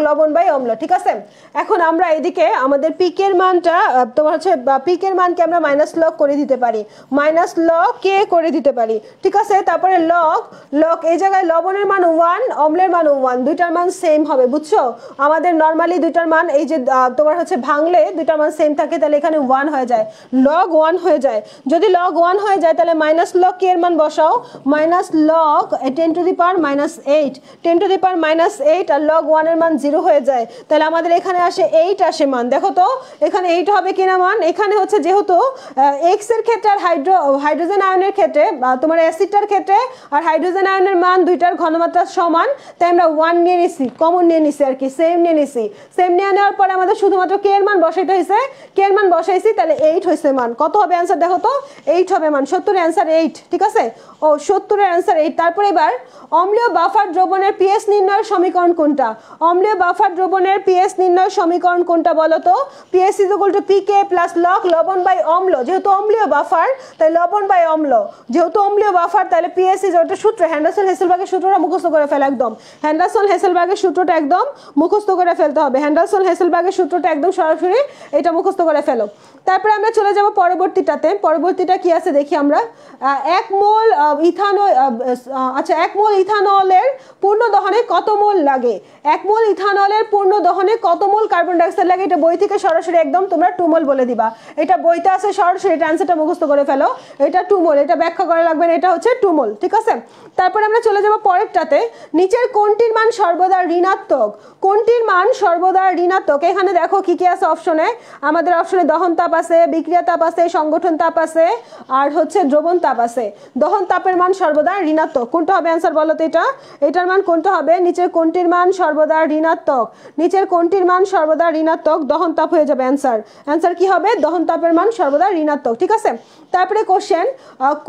লবণ বাই অম্ল, ঠিক আছে? এখন আমরা এদিকে আমাদের পিকে এর মানটা তোমার হচ্ছে পিকের মানকে আমরা মাইনাস লগ করে দিতে পারি, মাইনাস লগ কে করে দিতে পারি, ঠিক আছে? তারপরে লগ এই জায়গায় লবণের মান 1, অম্লের মান 1, দুইটার মান সেম হবে, বুঝছো? আমাদের নরমালি দুইটার মান এই যে তোমার হচ্ছে ভাঙলে দুইটার মান সেম থাকে, তাহলে এখানে 1 হয়ে যায়, লগ 1 হয়ে যায়। যদি লগ 1 হয়ে যায় তাহলে মাইনাস লগ কে এর মান বসাও, minus log 10 to the power -8, 10 to the power -8 আর লগ 1 এর মান 0 হয়ে যায়। তাহলে আমাদের এখানে আসে 8 আসে মান। দেখো তো এখানে 8 হবে কিনা মান? এখানে হচ্ছে যেহেতু এক্স এর ক্ষেত্রে আর হাইড্রোজেন আয়নের ক্ষেত্রে তোমার অ্যাসিডটার ক্ষেত্রে আর হাইড্রোজেন আয়নের মান দুইটার ঘনমাত্রা সমান, তাই আমরা 1 নিয়ে নিছি, কমন নিয়ে নিছি আর কি, সেম নিয়ে নিছি। সেম নিয়ে নেওয়ার পরে আমাদের শুধুমাত্র কে এর মান বসাইতে হয়েছে, কে এর মান বসাইছি, তাহলে 8 হয়েছে মান। কত হবে অ্যান্সার দেখো তো, 8 হবে মান। 70 এর অ্যান্সার 8, ঠিক আছে? ও 70 এর অ্যান্সার 8। তারপরে এবার অম্লীয় বাফার দ্রবণের পিএইচ নির্ণয়ের সমীকরণ কোনটা? অম্লীয় বাফার দ্রবণের পিএইচ নির্ণয়ের সমীকরণ কোনটা বলো তো? পিএইচ = পিকে প্লাস লগ লবণ বাই অম্ল। যেহেতু অম্লীয় বাফার তাই লবণ বাই অম্ল, যেহেতু অম্লীয় বাফার তাহলে পিএইচ সূত্র হেন্ডারসন হেসেলবার্গের সূত্রটা মুখস্থ করে ফেল একদম। হেন্ডারসন হেসেলবার্গের সূত্রটা একদম মুখস্থ করে ফেলতে হবে। হেন্ডারসন হেসেলবার্গের সূত্রটা একদম সরাসরি এটা মুখস্থ করে ফেলো। তারপরে আমরা চলে যাব পরবর্তীটাতে। পরবর্তীটা কি আছে দেখি আমরা। 1 মোল ইথানল, আচ্ছা 1 মোল ইথানলের পূর্ণ দহনে কত মোল লাগে? 1 মোল ইথানলের পূর্ণ দহনে কত মোল কার্বন ডাই অক্সাইড লাগে? এটা বই থেকে সরাসরি একদম তোমরা 2 মোল বলে দিবা। এটা বইতে আছে সরাসরি, এটা অ্যান্সারটা মুখস্থ করে ফেলো। এটা 2 মোল, এটা ব্যাখ্যা করা লাগবে না, এটা হচ্ছে 2 মোল, ঠিক আছে? তারপরে আমরা চলে যাব পরেরটাতে। নিচের কোনটির মান সর্বদা ঋণাত্মক? কোনটির মান সর্বদা ঋণাত্মক? এখানে দেখো কি কি আছে অপশনে। আমাদের অপশনে দহন তাপ আছে, বিক্রিয়া তাপ আছে, সংগঠন তাপ আছে, আর হচ্ছে দ্রবণ তাপ আছে। দহন তাপের মান সর্বদা ঋণাত্মক। কোনটা হবে অ্যান্সার বলো তো? এটার মান কোনটা হবে? নিচের কোনটির মান সর্বদা ঋণাত্মক? নিচের কোনটির মান সর্বদা ঋণাত্মক? দহন তাপ হয়ে যাবে অ্যান্সার। অ্যান্সার কি হবে? দহন তাপের মান সর্বদা ঋণাত্মক, ঠিক আছে? তারপরে কোশ্চেন,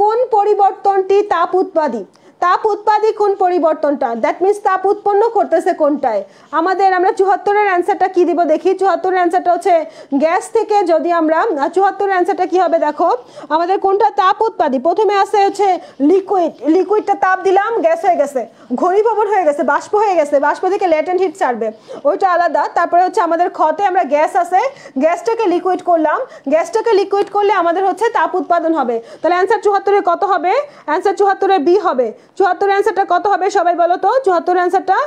কোন পরিবর্তনটি তাপ উৎপাদী? তাপ উৎপাদী কোন পরিবর্তনটা? দ্যাট মিন্স তাপ উৎপন্ন করতেছে কোনটায়? আমরা 74 এর অ্যান্সারটা কি দিব দেখি। 74 এর অ্যান্সারটা হচ্ছে গ্যাস থেকে, যদি আমরা 74 এর অ্যান্সারটা কি হবে দেখো। আমাদের কোনটা তাপ উৎপাদী? প্রথমে আছে হচ্ছে লিকুইড, লিকুইডটা তাপ দিলাম, গ্যাস হয়ে গেছে, ঘনীভবন হয়ে গেছে, বাষ্প হয়ে গেছে, বাষ্প থেকে ল্যাটেন্ট হিট ছাড়বে, ওইটা আলাদা। তারপরে হচ্ছে আমাদের ক্ষতে আমরা গ্যাস আছে, গ্যাসটাকে লিকুইড করলাম, গ্যাসটাকে লিকুইড করলে আমাদের হচ্ছে তাপ উৎপাদন হবে। তাহলে অ্যান্সার 74 এর কত হবে? অ্যান্সার 74 এর বি হবে। 74 এর অ্যান্সারটা কত হবে সবাই বলো তো? 74 এর অ্যান্সারটা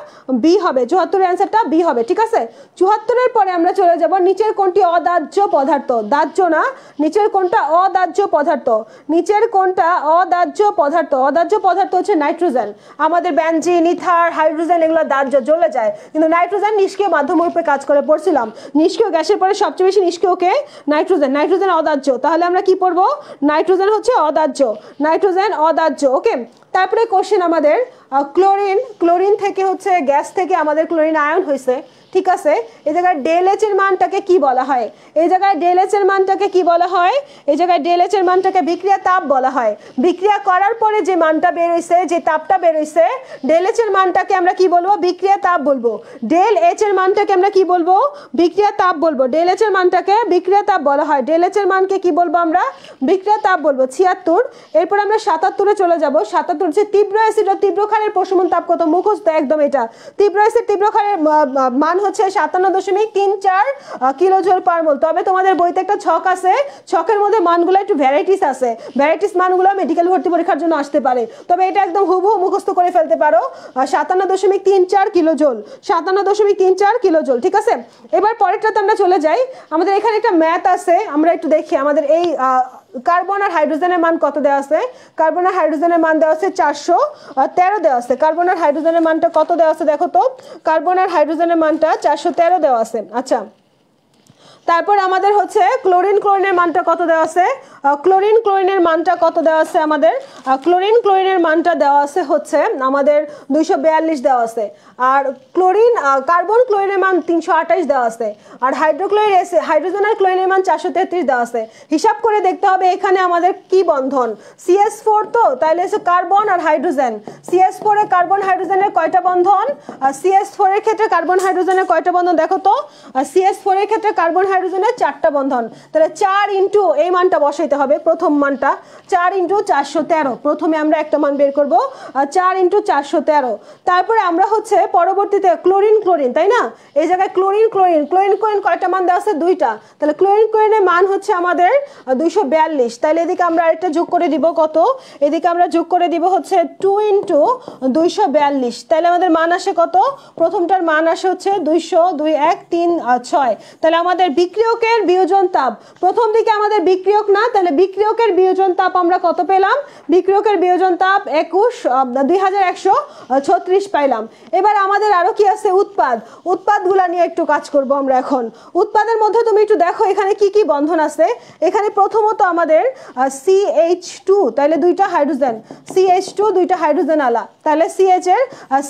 বি হবে। 74 এর অ্যান্সারটা বি হবে, ঠিক আছে? 74 এর পরে আমরা চলে যাব নিচের কোনটি অদাহ্য পদার্থ? দাহ্য না, নিচের কোনটা অদাহ্য পদার্থ? নিচের কোনটা অদাহ্য পদার্থ? অদাহ্য পদার্থ হচ্ছে নাইট্রোজেন। আমাদের বেনজিন, ইথার, হাইড্রোজেন এগুলো দাহ্য, জ্বলে যায়, কিন্তু নাইট্রোজেন নিষ্ক্রিয় মাধ্যম রূপে কাজ করে, পড়ছিলাম। নিষ্ক্রিয় গ্যাসের পরে সবচেয়ে বেশি নিষ্ক্রিয়কে নাইট্রোজেন। নাইট্রোজেন অদাহ্য, তাহলে আমরা কি পড়বো? নাইট্রোজেন হচ্ছে অদাহ্য, নাইট্রোজেন অদাহ্য, ওকে? তারপরে কোশ্চেন আমাদের ক্লোরিন, ক্লোরিন থেকে হচ্ছে গ্যাস থেকে আমাদের ক্লোরিন আয়ন হয়েছে, ঠিক আছে? এই জায়গায় ডেল এইচ এর মানটাকে কি বলা হয়? এই জায়গায় ডেল এইচ এর মানটাকে কি বলা হয়? এই জায়গায় ডেল এইচ এর মানটাকে বিক্রিয়া তাপ বলা হয়। বিক্রিয়া করার পরে যে মানটা বের হইছে, যে তাপটা বের হইছে, ডেল এইচ এর মানটাকে আমরা কি বলবো? বিক্রিয়া তাপ বলবো। ডেল এইচ এর মানটাকে আমরা কি বলবো? বিক্রিয়া তাপ বলবো। ডেল এইচ এর মানটাকে বিক্রিয়া তাপ বলা হয়। ডেল এইচ এর মানকে কি বলবো আমরা? বিক্রিয়া তাপ বলবো। 76। এরপর আমরা 77 এ চলে যাব। 77 হচ্ছে তীব্র অ্যাসিড ও তীব্র ক্ষারের প্রশমন তাপ কত? মুখস্থ একদম এটা। তীব্র অ্যাসিড তীব্র ক্ষারের মান হচ্ছে 57.34 কিলোজুল পার মোল। তবে তোমাদের বইতে একটা ছক আছে, ছকের মধ্যে মানগুলো একটু ভ্যারাইটিস আছে, ভ্যারাইটিস মানগুলো মেডিকেল ভর্তি পরীক্ষার জন্য আসতে পারে, তবে এটা একদম হুবহু মুখস্থ করে ফেলতে পারো। 57.34 কিলোজুল, 57.34 কিলোজুল, ঠিক আছে? এবার পরেরটাতে আমরা চলে যাই। আমাদের এখানে একটা ম্যাথ আছে, আমরা একটু দেখি। আমাদের এই কার্বন আর হাইড্রোজেনের মান কত দেওয়া আছে? কার্বন আর হাইড্রোজেনের মান দেওয়া আছে 413 দেওয়া আছে। কার্বন আর হাইড্রোজেনের মানটা কত দেওয়া আছে দেখো তো? কার্বন আর হাইড্রোজেনের মানটা 413 দেওয়া আছে। আচ্ছা, তারপর আমাদের হচ্ছে ক্লোরিন, ক্লোরিনের মানটা কত দেওয়া আছে? ক্লোরিন, ক্লোরিনের মানটা কত দেওয়া আছে আমাদের? ক্লোরিন, ক্লোরিনের মানটা দেওয়া আছে হচ্ছে আমাদের 242 দেওয়া আছে। আর ক্লোরিন, কার্বন, ক্লোরিনের মান 328 দেওয়া আছে। আর হাইড্রোজেন আর ক্লোরিনের মান 433 দেওয়া আছে। হিসাব করে দেখতে হবে এখানে আমাদের কি বন্ধন, CH4 তো, তাহলে হচ্ছে কার্বন আর হাইড্রোজেন। CH4 এ কার্বন হাইড্রোজেনের কয়টা বন্ধন? CH4 এর ক্ষেত্রে কার্বন হাইড্রোজেনের কয়টা বন্ধন দেখো তো? CH4 এর ক্ষেত্রে কার্বন হাইড্রোজেনের 4টা বন্ধন। তাহলে 4 ইনটু এই মানটা বসাইতে হবে, প্রথম মানটা 4 ইনটু 413। প্রথমে আমরা একটা মান বের করব, 4 ইনটু 413। তারপরে আমরা হচ্ছে পরবর্তীতে ক্লোরিন, ক্লোরিন, তাই না? এই জায়গায় ক্লোরিন, ক্লোরিন, ক্লোরিন, ক্লোরিন কয়টা মান দেওয়া আছে? 2টা। তাহলে ক্লোরিন, ক্লোরিনের মান হচ্ছে আমাদের 242। তাহলে এদিকে আমরা আরেকটা যোগ করে দিব, কত? এদিকে আমরা যোগ করে দিব হচ্ছে 2 ইনটু 242। তাহলে আমাদের মান আসে কত? প্রথমটার মান আসে হচ্ছে 200, 2 1 3 6। তাহলে আমাদের বিক্রিয়কের বিয়োজন তাপ, প্রথম দিকে আমাদের বিক্রিয়ক না, তাহলে বিক্রিয়কের বিয়োজন তাপ আমরা কত পেলাম? বিক্রিয়কের বিয়োজন তাপ 2136 পাইলাম। এবার আমাদের আরো কি আছে? উৎপাদ। উৎপাদগুলা নিয়ে একটু কাজ করব আমরা এখন। উৎপাদের মধ্যে তুমি একটু দেখো এখানে কি কি বন্ধন আছে। এখানে প্রথমত আমাদের CH2, তাহলে দুইটা হাইড্রোজেন, CH2 দুইটা হাইড্রোজেন আলা, তাহলে CH এর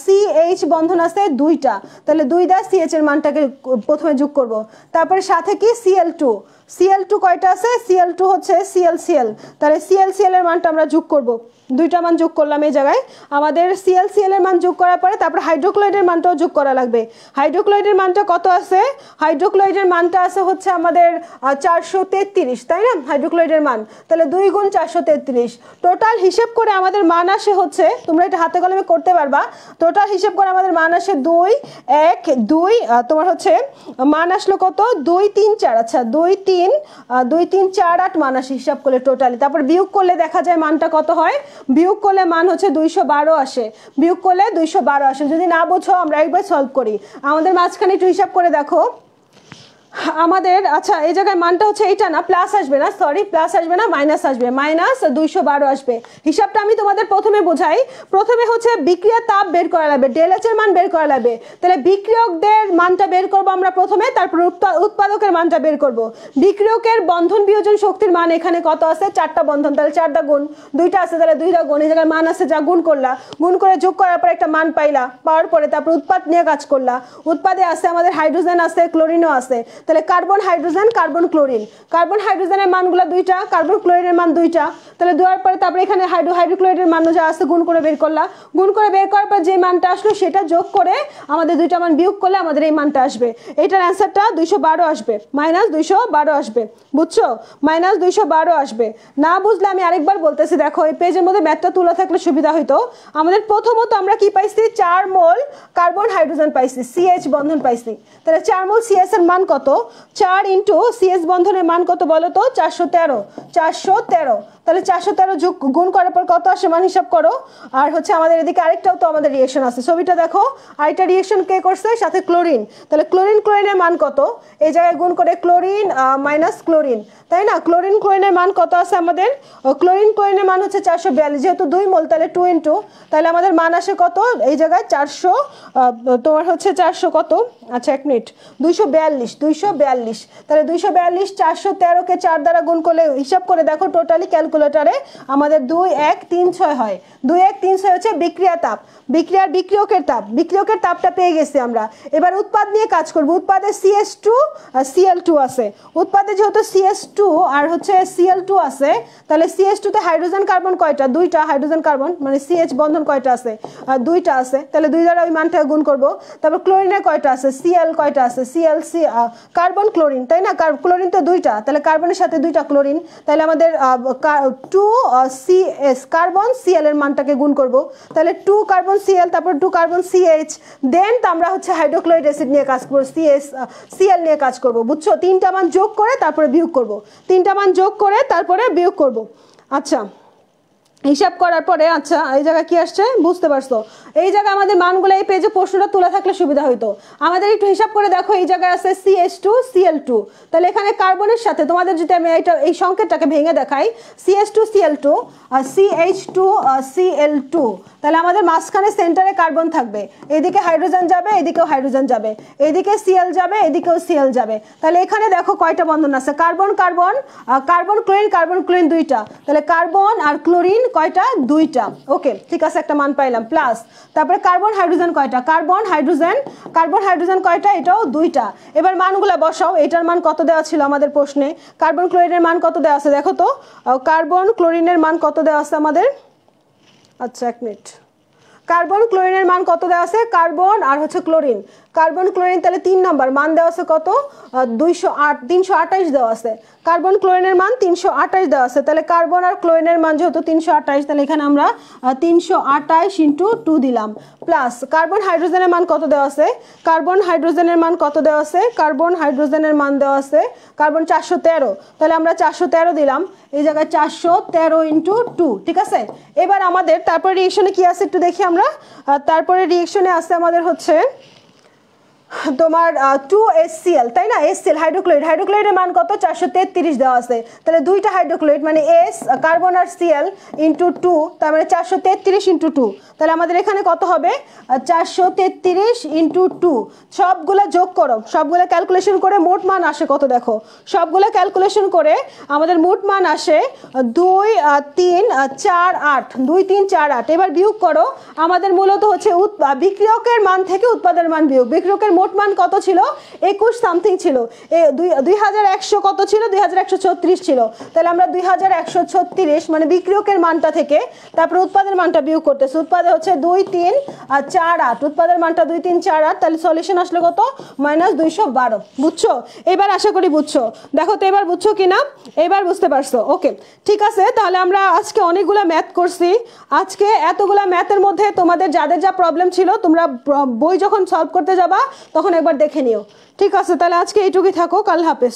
CH বন্ধন আছে দুইটা, তাহলে 2 দা CH এর মানটাকে প্রথমে যোগ করব। তারপরে সাথে কি Cl2, Cl2 কয়টা আছে? Cl2 হচ্ছে Cl তাহলে Cl এর মানটা আমরা যোগ করব। দুইটা মান যোগ করলাম এই জায়গায়। আমাদের Cl এর মান যোগ করার পরে তারপর হাইড্রোক্লোরাইডের মানটাও যোগ করা লাগবে। হাইড্রোক্লোরাইডের মানটা কত আছে? হাইড্রোক্লোরাইডের মানটা আছে হচ্ছে আমাদের 433, তাই না? হাইড্রোক্লোরাইডের মান, তাহলে 2 গুণ 433। টোটাল হিসেব করে আমাদের মান আসে হচ্ছে, তোমরা এটা হাতে কলমে করতে পারবা, টোটাল হিসেব করে আমাদের মান আসে 2 1 2, তোমার হচ্ছে মান আসলো কত? 2 3 4, আচ্ছা 2 3 4 8 মান আসে হিসাব করলে টোটালি। তারপর বিয়োগ করলে দেখা যায় মানটা কত হয়? বিয়োগ করলে মান হচ্ছে 212 আসে, বিয়োগ করলে 212 আসে। যদি না বোঝো আমরা একবার সলভ করি, আমাদের মাঝখানে একটু হিসাব করে দেখো আমাদের। আচ্ছা এই জায়গায় মানটা হচ্ছে এইটা না, প্লাস আসবে না, সরি প্লাস আসবে না, মাইনাস আসবে, মাইনাস 212 আসবে। হিসাবটা আমি তোমাদের প্রথমে বোঝাই। প্রথমে হচ্ছে বিক্রিয়ার তাপ বের করা লাগবে, ΔH এর মান বের করা লাগবে, তাহলে বিক্রিয়কদের মানটা বের করব আমরা প্রথমে, তারপর উৎপাদকের মানটা বের করব। বিক্রিয়কের বন্ধন বিয়োজন শক্তির মান এখানে কত আছে? 4টা বন্ধন, তাহলে 4 দা গুণ, 2টা আছে তাহলে 2 দা গুণ, এই জায়গায় মান আছে যা গুণ করলা, গুণ করে যোগ করার পর একটা মান পাইলা, পাওয়ার পরে তারপর উৎপাদ নিয়ে কাজ করলা। উৎপাদে আছে আমাদের হাইড্রোজেন আছে, ক্লোরিনও আছে, তাহলে carbon hydrogen carbon chlorine, carbon হাইড্রোজেনের মানগুলো দুইটা, কার্বন ক্লোরিনের মান দুইটা, তাহলে দেওয়ার পরে তারপরে এখানে হাইড্রোক্লোরাইডের মান যা আছে গুণ করে বের করলা, গুণ করে বের করার পর যে মানটা আসলো সেটা যোগ করে আমাদের দুইটা মান বিয়োগ করলে আমাদের এই মানটা আসবে। এটার অ্যান্সারটা 212 আসবে, মাইনাস 212 আসবে, বুঝছো? মাইনাস 212 আসবে। না বুঝলে আমি আরেকবার বলতেছি, দেখো এই পেজের মধ্যে ম্যাথটা তোলা থাকলে সুবিধা হইতো। আমাদের প্রথমত আমরা কি পাইছি? 4 মোল কার্বন হাইড্রোজেন পাইছি, CH বন্ধন পাইছি, তাহলে 4 মোল CH এর মান কত? 4 ইন্টু CH বন্ধনের মান কত বলো তো? 413, তাহলে 413 যোগ গুণ করার পর কত আসে মান হিসাব করো। আর হচ্ছে আমাদের এদিকে আরেকটাও তো আমাদের রিঅ্যাকশন আছে, ছবিটা দেখো, আরেকটা রিঅ্যাকশন কে করছে? সাথে ক্লোরিন, তাহলে ক্লোরিনের মান কত? এই জায়গায় গুণ করে ক্লোরিন মাইনাস ক্লোরিন, তাই না? ক্লোরিনের মান কত আছে আমাদের? ক্লোরিনের মান হচ্ছে 442, যেহেতু 2 মোল তাহলে 2 ইন্টু, তাহলে আমাদের মান আসে কত এই জায়গায়? 400, তোমার হচ্ছে 400 কত? আচ্ছা 1 মিনিট, 242, তাহলে 242 413কে 4 দ্বারা গুণ করলে হিসাব করে দেখো টোটালি ক্যালকুলেটরে আমাদের 2136 হয়। 2136 হচ্ছে বিক্রিয়া তাপ, বিক্রিয়কের তাপটা পেয়ে গেছি আমরা। এবার উৎপাদ নিয়ে কাজ করব। উৎপাদে CH2 Cl2 আছে, উৎপাদে যেহেতু CH2 আর হচ্ছে Cl2 আছে, তাহলে CH2 তে হাইড্রোজেন কার্বন কয়টা? 2টা হাইড্রোজেন কার্বন, মানে CH বন্ধন কয়টা আছে? 2টা আছে, তাহলে 2 দ্বারা ওই মানটা গুণ করব। তারপর ক্লোরিনের কয়টা আছে? Cl কয়টা আছে? Cl কার্বন ক্লোরিন, তাই না? ক্লোরিন তো 2টা, তাহলে কার্বনের সাথে 2টা ক্লোরিন, তাহলে আমাদের 2 CS কার্বন Cl এর মানটাকে গুণ করব, তাহলে 2 কার্বন Cl, তারপর 2 কার্বন CH, দেন আমরা হচ্ছে হাইড্রোক্লোরিক অ্যাসিড নিয়ে কাজ করব, Cl নিয়ে কাজ করব, বুঝছো? 3টা মান যোগ করে তারপরে বিয়োগ করব, 3টা মান যোগ করে তারপরে বিয়োগ করব। আচ্ছা হিসাব করার পরে, আচ্ছা এই জায়গায় কি আসছে বুঝতে পারছো? এই জায়গায় আমাদের মানগুলো এই পেজে প্রশ্নটা তোলা থাকলে সুবিধা হইতো। আমাদের একটু হিসাব করে দেখো, এই জায়গায় আছে CH2 Cl2, তাহলে এখানে কার্বনের সাথে তোমাদের যদি আমি এই সংকেতটাকে ভেঙে দেখাই, CH2 Cl2 আর CH2 Cl2, তাহলে আমাদের মাঝখানে সেন্টারে কার্বন থাকবে, এদিকে হাইড্রোজেন যাবে, এদিকেও হাইড্রোজেন যাবে, এদিকে Cl যাবে, এদিকেও Cl যাবে, তাহলে এখানে দেখো কয়টা বন্ধন আছে? কার্বন ক্লোরিন 2টা, তাহলে কার্বন আর ক্লোরিন কয়টা? 2টা। ওকে ঠিক আছে, একটা মান পাইলাম। প্লাস তারপরে কার্বন হাইড্রোজেন কয়টা? কার্বন হাইড্রোজেন কয়টা? এটাও 2টা। এবার মানগুলা বসাও। এটার মান কত দেওয়া ছিল আমাদের প্রশ্নে? কার্বন ক্লোরিনের মান কত দেওয়া আছে দেখো তো, কার্বন ক্লোরিনের মান কত দেওয়া আছে আমাদের? আচ্ছা 1 মিনিট, কার্বন ক্লোরিনের মান কত দেওয়া আছে? কার্বন আর হচ্ছে ক্লোরিন, কার্বন ক্লোরিন তাহলে 3 নাম্বার মান দেওয়া আছে কত? 328 দেওয়া আছে। কার্বন ক্লোরিনের মান 328 দেওয়া আছে, তাহলে কার্বন আর ক্লোরিনের মান যেহেতু 328, তাহলে এখানে আমরা 328 ইন্টু 2 দিলাম। প্লাস কার্বন হাইড্রোজেনের মান কত দেওয়া আছে? কার্বন হাইড্রোজেনের মান কত দেওয়া আছে? কার্বন হাইড্রোজেনের মান দেওয়া আছে কার্বন 413, তাহলে আমরা 413 দিলাম এই জায়গায়, 413 ইন্টু 2, ঠিক আছে? এবার আমাদের তারপরে রিঅ্যাকশনে কি আছে একটু দেখি আমরা। তারপরে রিঅ্যাকশনে আছে আমাদের হচ্ছে তোমার 2HCl, তাই না? HCl হাইড্রোক্লোরাইড, হাইড্রোক্লোরাইডের মান কত? 433 দেওয়া আছে। তাহলে দুইটা হাইড্রোক্লোরাইড মানে S কার্বন আর Cl ইন্টু 2, তার মানে 433 ইন্টু 2। তাহলে আমাদের এখানে কত হবে? 433 ইন্টু 2। সবগুলা যোগ করো, সবগুলা ক্যালকুলেশন করে মোট মান আসে কত দেখো। সবগুলা ক্যালকুলেশন করে আমাদের মোট মান আসে 2 3 4 8, 2 3 4 8। এবার বিয়োগ করো, আমাদের মূলত হচ্ছে বিক্রিয়কের মান থেকে উৎপাদনের মান বিয়োগ। বিক্রিয়কের মোট মান কত ছিল? 21 সামথিং ছিল। 2100 কত ছিল? 2136 ছিল। তাহলে আমরা 2136 মানে বিক্রিয়কের মানটা থেকে তারপর উৎপাদনের মানটা বিয়োগ করতেছি। উৎপাদন হচ্ছে 2 3 4 8, উৎপাদনের মানটা 2 3 4 8। তাহলে সলিউশন আসলে কত? -212। বুঝছো? এবার আশা করি বুঝছো। দেখো তো এবার বুঝছো কিনা, এবার বুঝতে পারছো? ওকে, ঠিক আছে। তাহলে আমরা আজকে অনেকগুলো ম্যাথ করছি। আজকে এতগুলা ম্যাথের মধ্যে তোমাদের যাদের যা প্রবলেম ছিল তোমরা বই যখন সলভ করতে যাবা তখন একবার দেখে নিও। ঠিক আছে, তাহলে আজকে এইটুকুই থাকো। কাল হাফেজ।